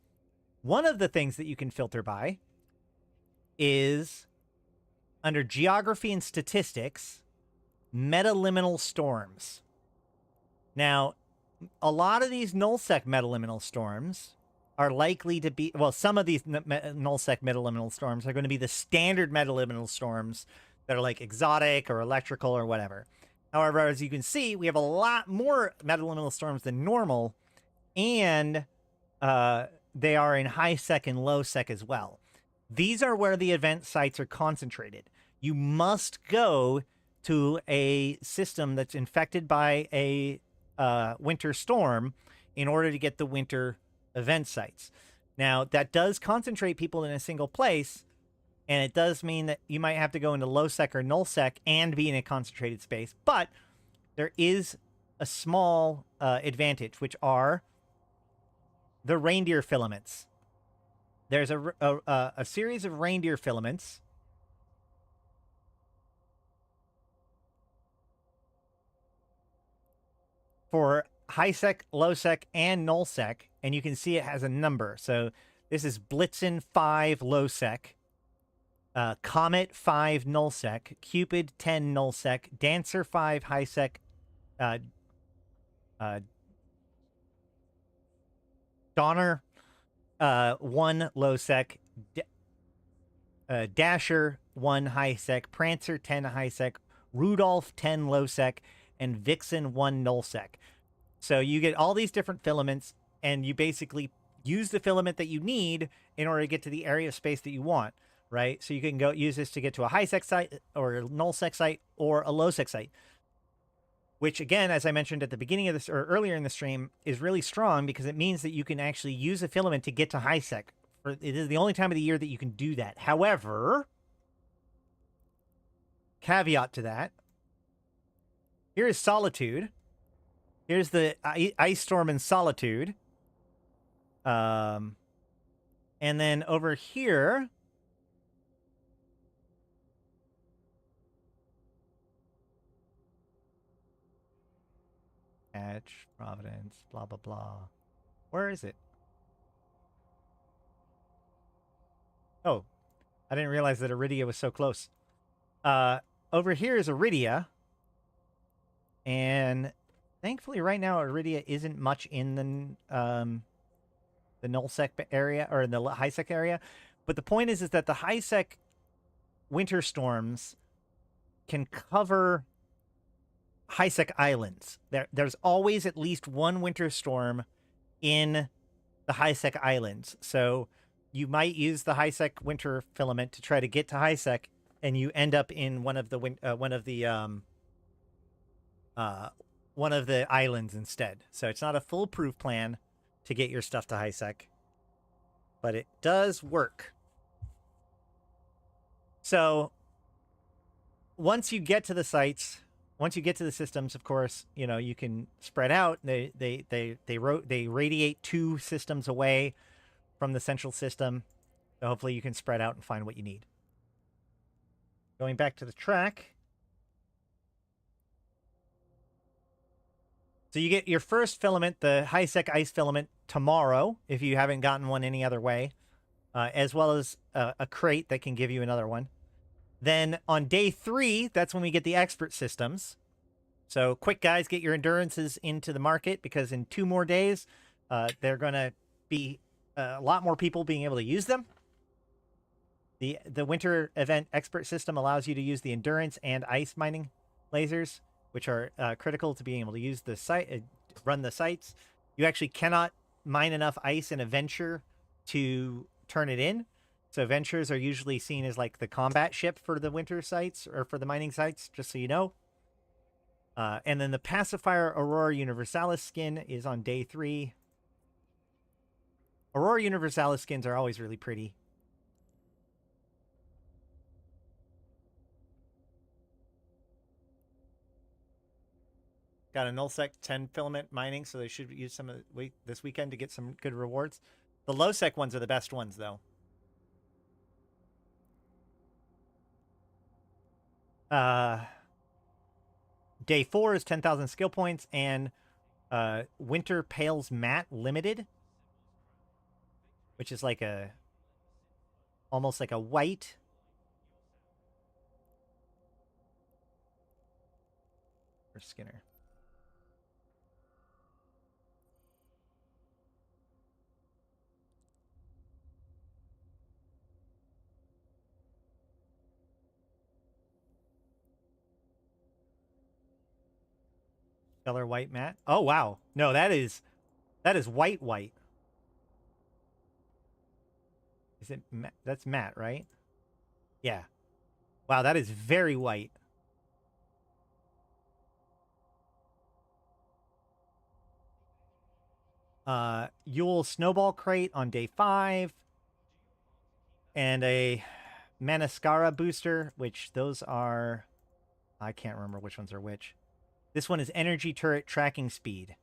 One of the things that you can filter by is under geography and statistics, metaliminal storms. Now, a lot of these nullsec metaliminal storms are likely to be, well, some of these nullsec metaliminal storms are going to be the standard metaliminal storms that are like exotic or electrical or whatever. However, as you can see, we have a lot more metaliminal storms than normal, and they are in high sec and low sec as well. These are where the event sites are concentrated. You must go to a system that's infected by a winter storm in order to get the winter event sites. Now, that does concentrate people in a single place, and it does mean that you might have to go into low sec or null sec and be in a concentrated space, but there is a small advantage, which are the reindeer filaments. There's a series of reindeer filaments for high sec, low sec, and null sec, and you can see it has a number. So this is Blitzen 5 low sec, Comet 5 null sec, Cupid 10 null sec, Dancer 5 high sec, Donner 1 low sec, Dasher 1 high sec, Prancer 10 high sec, Rudolph 10 low sec, and Vixen 1 null sec. So you get all these different filaments, and you basically use the filament that you need in order to get to the area of space that you want, right? So you can go use this to get to a high sec site or a null sec site or a low sec site, which, again, as I mentioned at the beginning of this or earlier in the stream, is really strong because it means that you can actually use a filament to get to high sec it is the only time of the year that you can do that. However, caveat to that, here is Solitude. Here's the Ice Storm in Solitude. And then over here, Patch, Providence, blah, blah, blah. Where is it? Oh, I didn't realize that Iridia was so close. Over here is Iridia. And thankfully right now Iridia isn't much in the nullsec area or in the highsec area. But the point is that the highsec winter storms can cover highsec islands. There's always at least one winter storm in the highsec islands. So you might use the highsec winter filament to try to get to highsec, and you end up in one of the islands instead. So it's not a foolproof plan to get your stuff to highsec, but it does work. So once you get to the sites, once you get to the systems, of course, you know, you can spread out. They radiate 2 systems away from the central system. So hopefully you can spread out and find what you need. Going back to the track. So you get your first filament, the highsec ice filament, tomorrow, if you haven't gotten one any other way, as well as a crate that can give you another one. Then on day 3, that's when we get the expert systems. So quick, guys, get your endurances into the market, because in 2 more days, they're going to be a lot more people being able to use them. The winter event expert system allows you to use the endurance and ice mining lasers, which are critical to being able to use the site, run the sites. You actually cannot mine enough ice in a venture to turn it in. So ventures are usually seen as like the combat ship for the winter sites or for the mining sites, just so you know. And then the Pacifier Aurora Universalis skin is on day 3. Aurora Universalis skins are always really pretty. Got a nullsec 10 filament mining, so they should use some of this weekend to get some good rewards. The low-sec ones are the best ones, though. Day 4 is 10,000 skill points, and Winter Pales Matte Limited, which is like almost like a white. Or Skinner. Color white matte. Oh wow. No, that is white white. Is it matte? That's matte, right? Yeah. Wow, that is very white. Yoiul Snowball Crate on day 5. And a Manascara booster, which those are, I can't remember which ones are which. This one is Energy Turret Tracking Speed.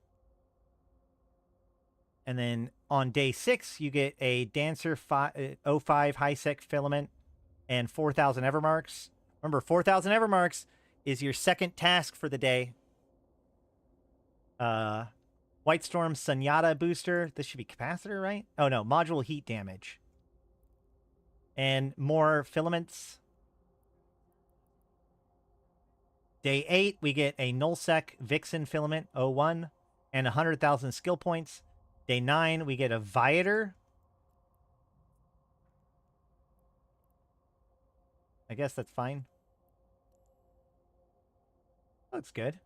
And then on day 6, you get a Dancer 05 Highsec Filament and 4,000 Evermarks. Remember, 4,000 Evermarks is your second task for the day. White Storm Sunyata booster. This should be capacitor, right? Oh no, module heat damage. And more filaments. Day 8, we get a Nullsec Vixen filament 01 and 100,000 skill points. Day 9, we get a Viator. I guess that's fine. Looks good.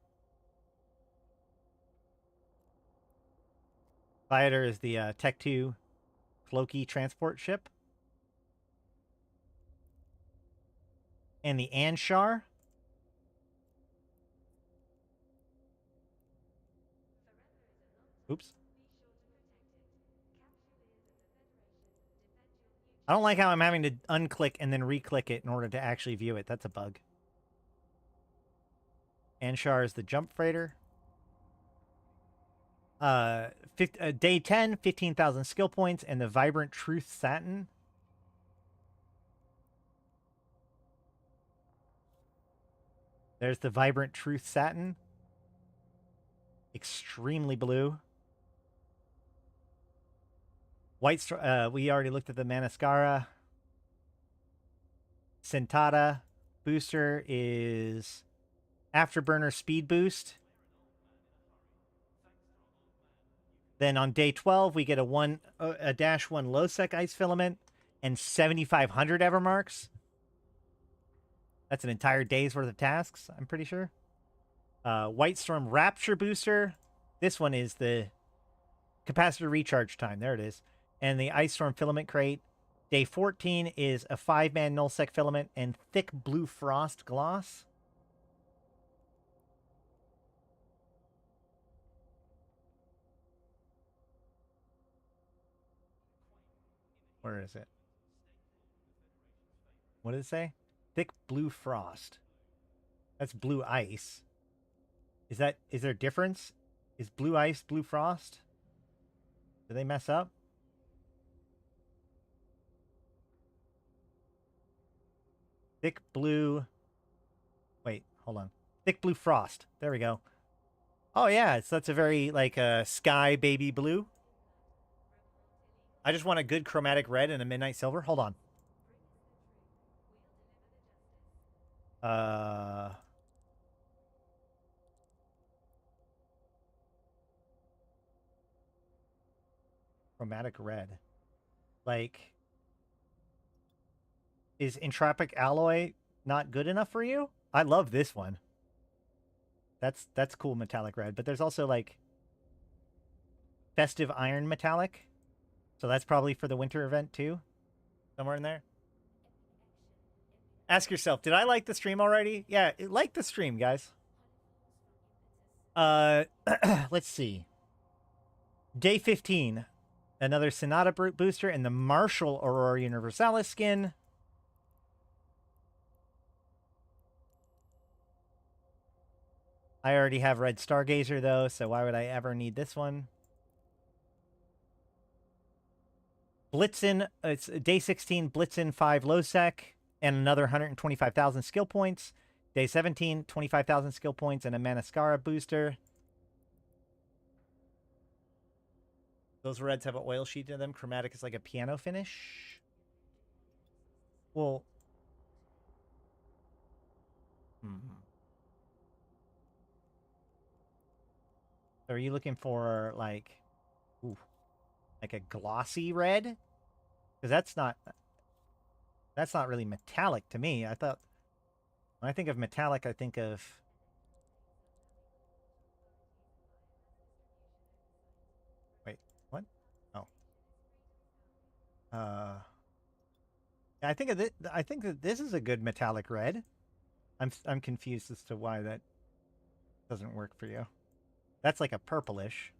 Viator is the Tech 2 Cloaky transport ship. And the Anshar. Oops. I don't like how I'm having to unclick and then re-click it in order to actually view it. That's a bug. Anshar is the jump freighter. Day 10, 15,000 skill points, and the Vibrant Truth Satin. There's the Vibrant Truth Satin. Extremely blue. We already looked at the Manascara. Sentata booster is Afterburner Speed Boost. Then on day 12, we get a -1 low sec ice filament and 7,500 Evermarks. That's an entire day's worth of tasks, I'm pretty sure. White Storm Rapture booster. This one is the capacitor recharge time. There it is. And the Ice Storm filament crate. Day 14 is a 5-man nullsec filament and thick blue frost gloss. Where is it? What did it say? Thick blue frost. That's blue ice. Is there a difference? Is blue ice blue frost? Did they mess up? Thick blue. Wait, hold on. Thick blue frost. There we go. Oh yeah, that's a very like sky baby blue. I just want a good chromatic red and a midnight silver. Hold on. Chromatic red. Like, is Entropic Alloy not good enough for you? I love this one. That's cool metallic red, but there's also like Festive Iron Metallic. So that's probably for the winter event too. Somewhere in there. Ask yourself, did I like the stream already? Yeah, like the stream, guys. Let's see. Day 15. Another Sonata booster and the Marshall Aurora Universalis skin. I already have Red Stargazer, though, so why would I ever need this one? Blitzen, it's day 16, Blitzen 5 low sec, and another 125,000 skill points. Day 17, 25,000 skill points, and a Manascara booster. Those reds have an oil sheet in them. Chromatic is like a piano finish. Well, are you looking for like, like a glossy red? Because that's not really metallic to me. I thought when I think of metallic, I think of what? Oh, I think of it. I think that this is a good metallic red. I'm confused as to why that doesn't work for you. That's like a purplish.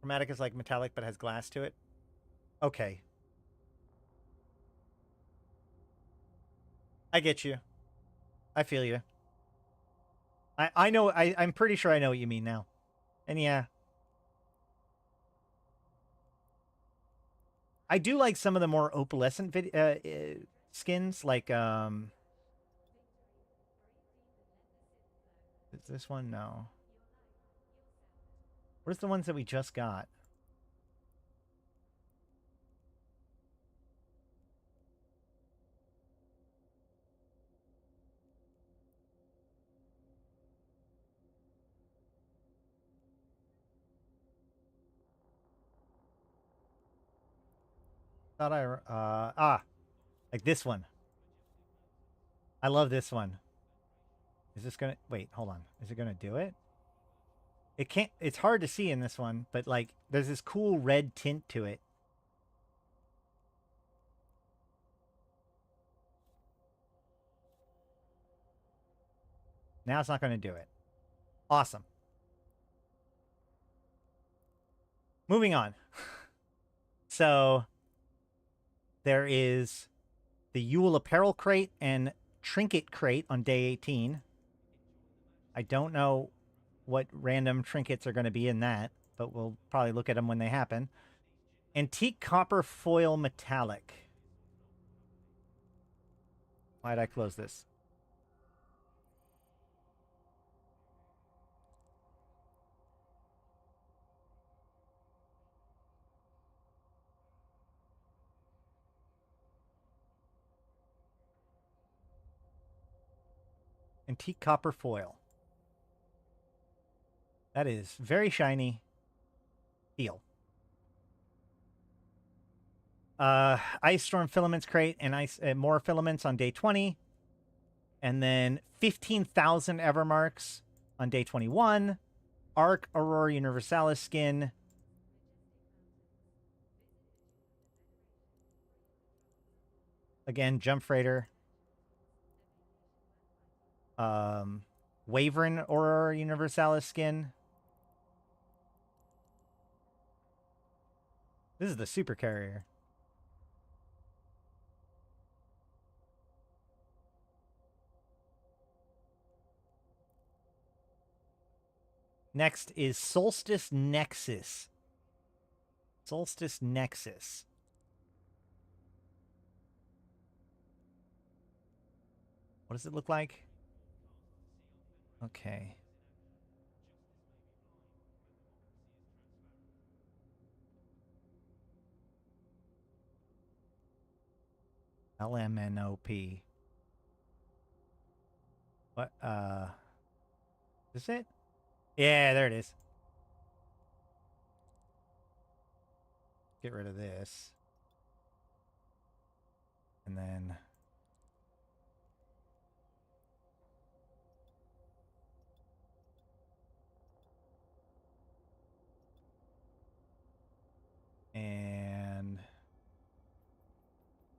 Chromatic is like metallic but has glass to it. Okay. I get you. I feel you. I know. I'm pretty sure I know what you mean now. And yeah. I do like some of the more opalescent skins, like is this one? No. Where's the ones that we just got? Thought like this one. I love this one. Is this gonna wait? Hold on. Is it gonna do it? It can't. It's hard to see in this one, but like there's this cool red tint to it. Now it's not going to do it. Awesome. Moving on. So there is the Yoiul Apparel crate and Trinket crate on day 18. I don't know what random trinkets are going to be in that, but we'll probably look at them when they happen. Antique copper foil metallic. Why'd I close this? Antique copper foil. That is very shiny. Steel. Ice Storm Filaments crate and ice more filaments on day 20. And then 15,000 Evermarks on day 21. Arc Aurora Universalis skin. Again, Jump Freighter. Wavering Aurora Universalis skin. This is the super carrier. Next is Solstice Nexus. Solstice Nexus. What does it look like? Okay. LMNOP. What? Is this it? Yeah, there it is. Get rid of this. And then... and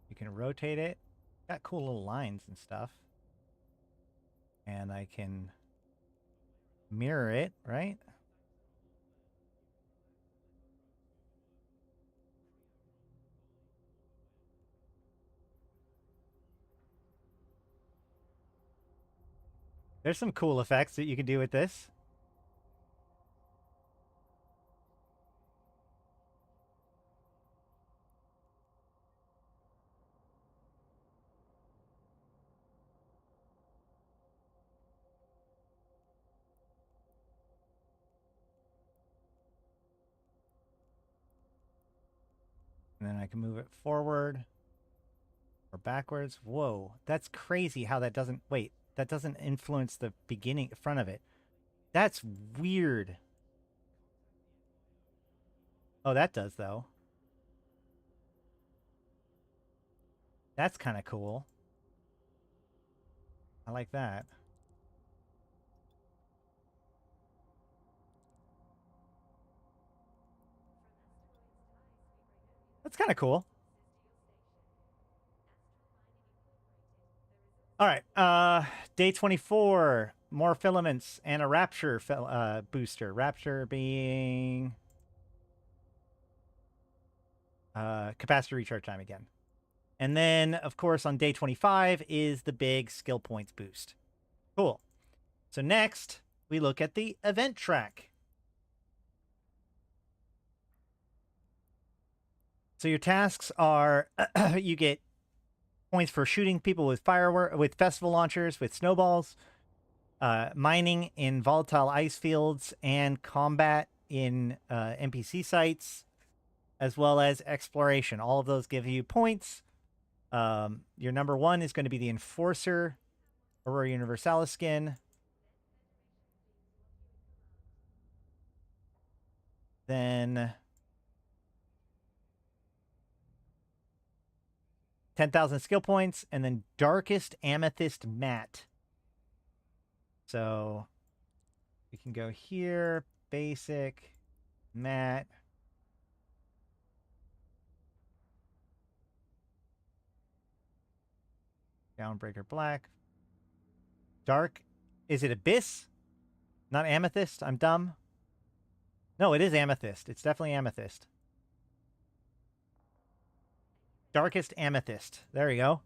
you can rotate it. Got cool little lines and stuff. And I can mirror it, right? There's some cool effects that you can do with this. And then I can move it forward or backwards. Whoa, that's crazy how that doesn't... Wait, that doesn't influence the beginning, front of it. That's weird. Oh, that does, though. That's kind of cool. I like that. That's kind of cool. All right. Day 24. More filaments and a Rapture booster. Rapture being capacitor recharge time again. And then, of course, on day 25 is the big skill points boost. Cool. So next, we look at the event track. So your tasks are you get points for shooting people with firework, with festival launchers, with snowballs, mining in volatile ice fields, and combat in NPC sites, as well as exploration. All of those give you points. Your number 1 is going to be the Enforcer Aurora Universalis skin. Then 10,000 skill points, and then Darkest Amethyst Matte. So we can go here, basic, matte. Downbreaker black. Dark. Is it Abyss? Not Amethyst? I'm dumb. No, it is amethyst. It's definitely amethyst. Darkest amethyst. There you go.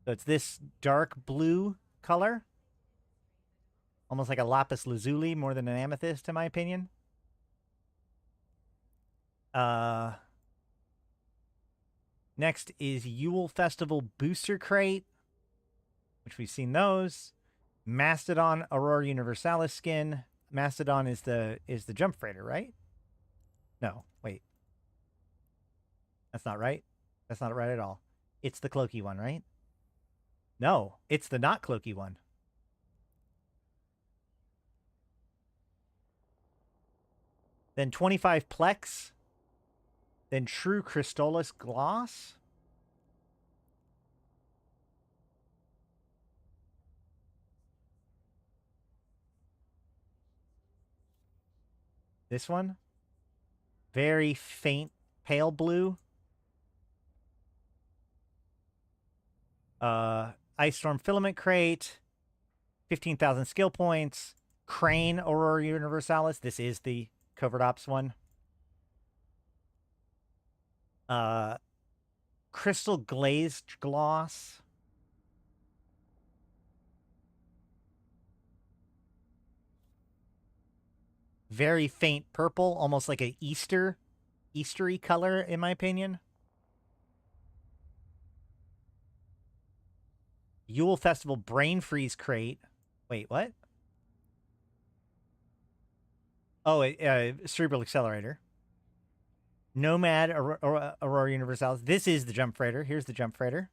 So it's this dark blue color. Almost like a lapis lazuli more than an amethyst, in my opinion. Next is Yoiul Festival Booster Crate, which we've seen those. Mastodon Aurora Universalis skin. Mastodon is the jump freighter, right? No, wait. That's not right. That's not right at all. It's the cloaky one, right? No, it's the not cloaky one. Then 25 Plex. Then True Crystallis Gloss. This one. Very faint pale blue. Ice Storm Filament Crate. 15,000 skill points. Crane Aurora Universalis. This is the Covert Ops one. Crystal Glazed Gloss. Very faint purple, almost like an Eastery color, in my opinion. Yoiul Festival Brain Freeze Crate. Wait, what? Oh, Cerebral Accelerator. Nomad Aurora Universalis. This is the Jump Freighter. Here's the Jump Freighter.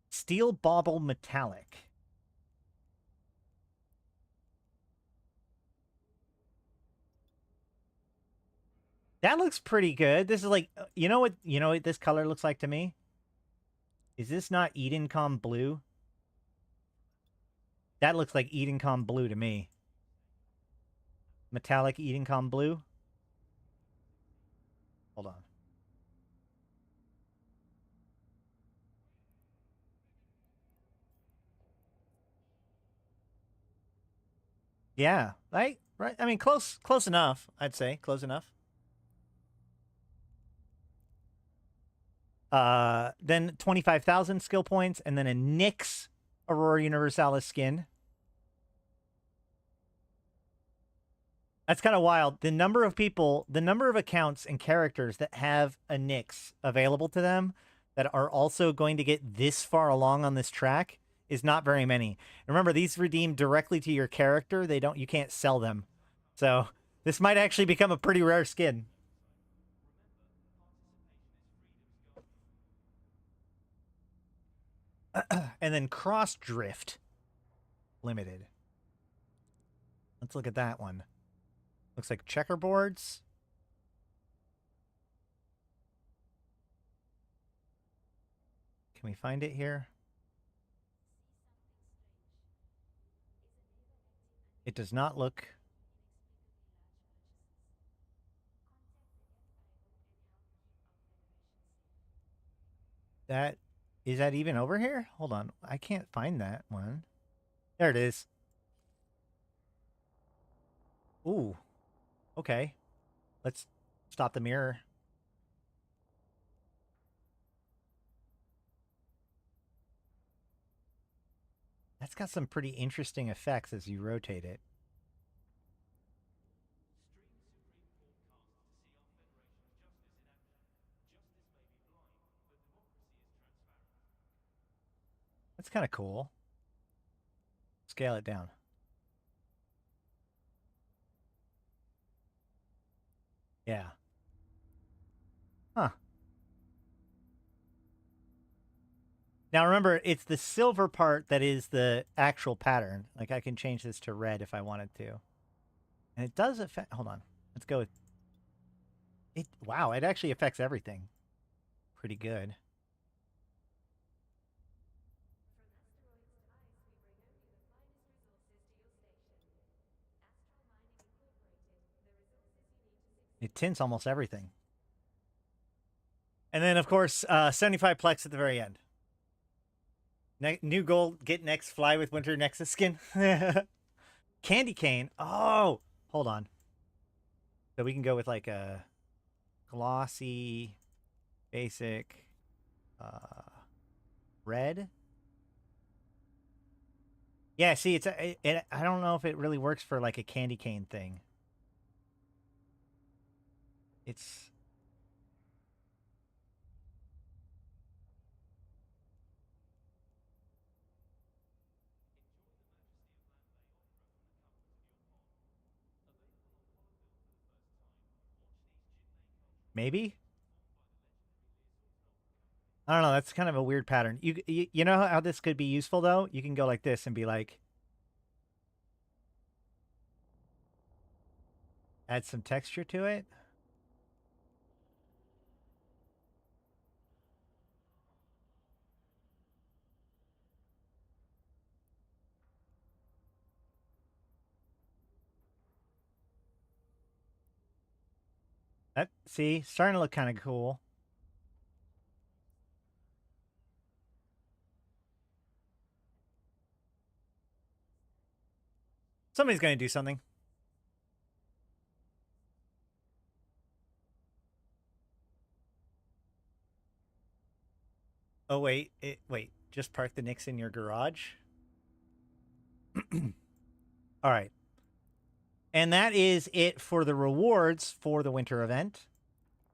Steel Bauble Metallic. That looks pretty good. This is like, you know what this color looks like to me? Is this not Edencom blue? That looks like Edencom blue to me. Metallic Edencom blue. Hold on. Yeah, right. I mean, close enough. I'd say close enough. Then 25,000 skill points, and then a Nyx Aurora Universalis skin. That's kind of wild. The number of people, the number of accounts and characters that have a Nyx available to them that are also going to get this far along on this track is not very many. And remember, these redeem directly to your character. You can't sell them. So this might actually become a pretty rare skin. And then Cross Drift Limited. Let's look at that one. Looks like checkerboards. Can we find it here? It does not look. Is that even over here? Hold on. I can't find that one. There it is. Ooh. Okay. Let's stop the mirror. That's got some pretty interesting effects as you rotate it. That's kind of cool. Scale it down. Yeah. Huh. Now remember, it's the silver part that is the actual pattern. Like I can change this to red if I wanted to. And it does affect, hold on. Let's go with it. Wow, it actually affects everything. Pretty good. It tints almost everything. And then, of course, 75 plex at the very end. New goal, get next fly with winter Nexus skin. Candy cane. Oh, hold on. So we can go with like a glossy, basic, red. Yeah, see, I don't know if it really works for like a candy cane thing. It's maybe. I don't know. That's kind of a weird pattern. You know how this could be useful though? You can go like this and be like, add some texture to it. That see, starting to look kind of cool. Somebody's going to do something. Oh wait, wait. Just park the Knicks in your garage. All right. And that is it for the rewards for the winter event.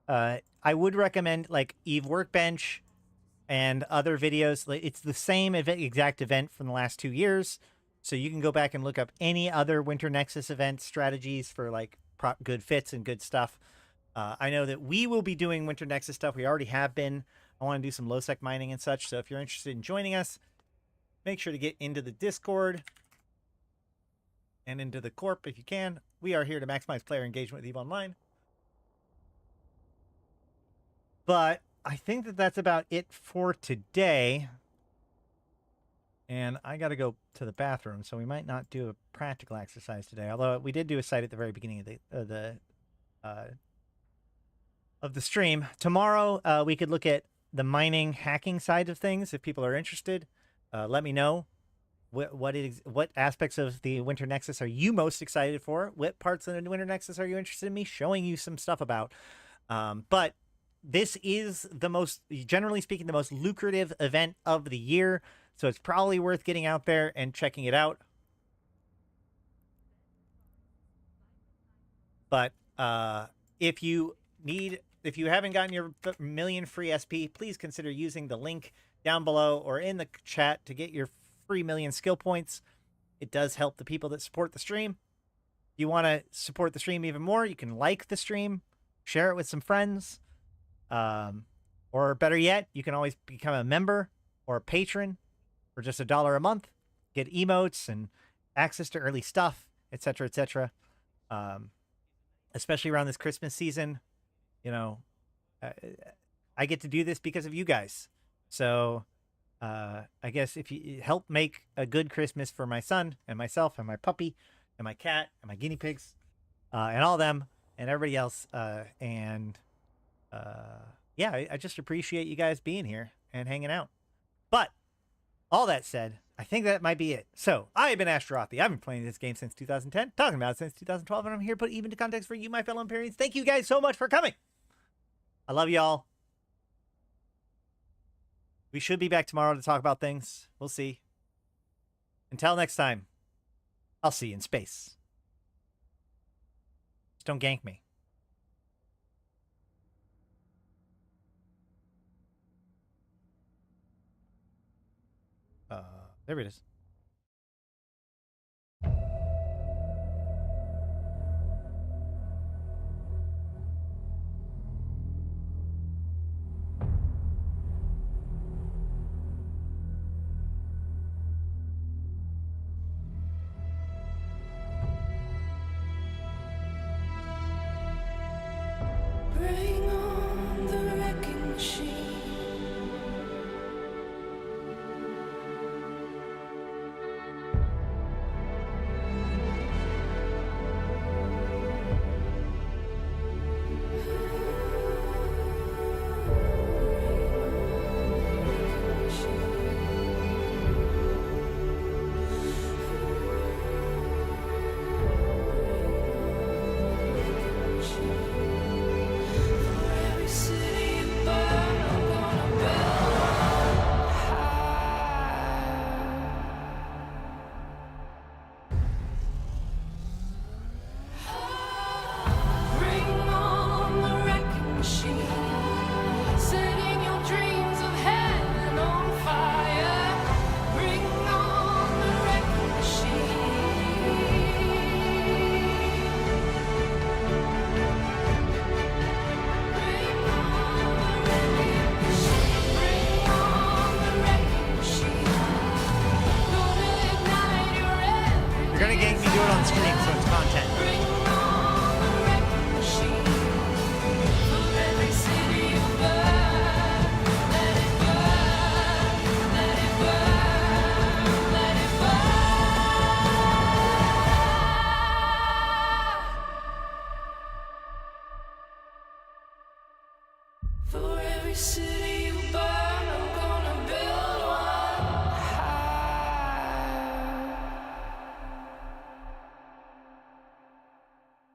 I would recommend like Eve Workbench and other videos. It's the same exact event from the last 2 years. So you can go back and look up any other Winter Nexus event strategies for like good fits and good stuff. I know that we will be doing Winter Nexus stuff. We already have been. I want to do some low-sec mining and such. So if you're interested in joining us, make sure to get into the Discord and into the Corp if you can. We are here to maximize player engagement with EVE Online. But I think that that's about it for today. And I got to go to the bathroom, so we might not do a practical exercise today. Although we did do a site at the very beginning of the stream. Tomorrow, we could look at the mining hacking side of things if people are interested. Let me know what aspects of the Winter Nexus are you most excited for? What parts of the Winter Nexus are you interested in me showing you some stuff about? But this is the most, generally speaking, the most lucrative event of the year. So it's probably worth getting out there and checking it out. But if you haven't gotten your million free SP, please consider using the link down below or in the chat to get your free million skill points. It does help the people that support the stream. If you want to support the stream even more, you can like the stream, share it with some friends. Or better yet, you can always become a member or a patron for just $1 a month, get emotes and access to early stuff, etc., etc. Especially around this Christmas season, you know, I get to do this because of you guys. So I guess if you help make a good Christmas for my son and myself and my puppy and my cat and my guinea pigs and all them and everybody else, yeah, I just appreciate you guys being here and hanging out. But all that said, I think that might be it. So I have been Ashtarothi. I've been playing this game since 2010, talking about it since 2012, and I'm here to put even to context for you, my fellow Imperians. Thank you guys so much for coming. I love y'all. We should be back tomorrow to talk about things. We'll see. Until next time, I'll see you in space. Just don't gank me. There it is. Bring on the wrecking machine. city.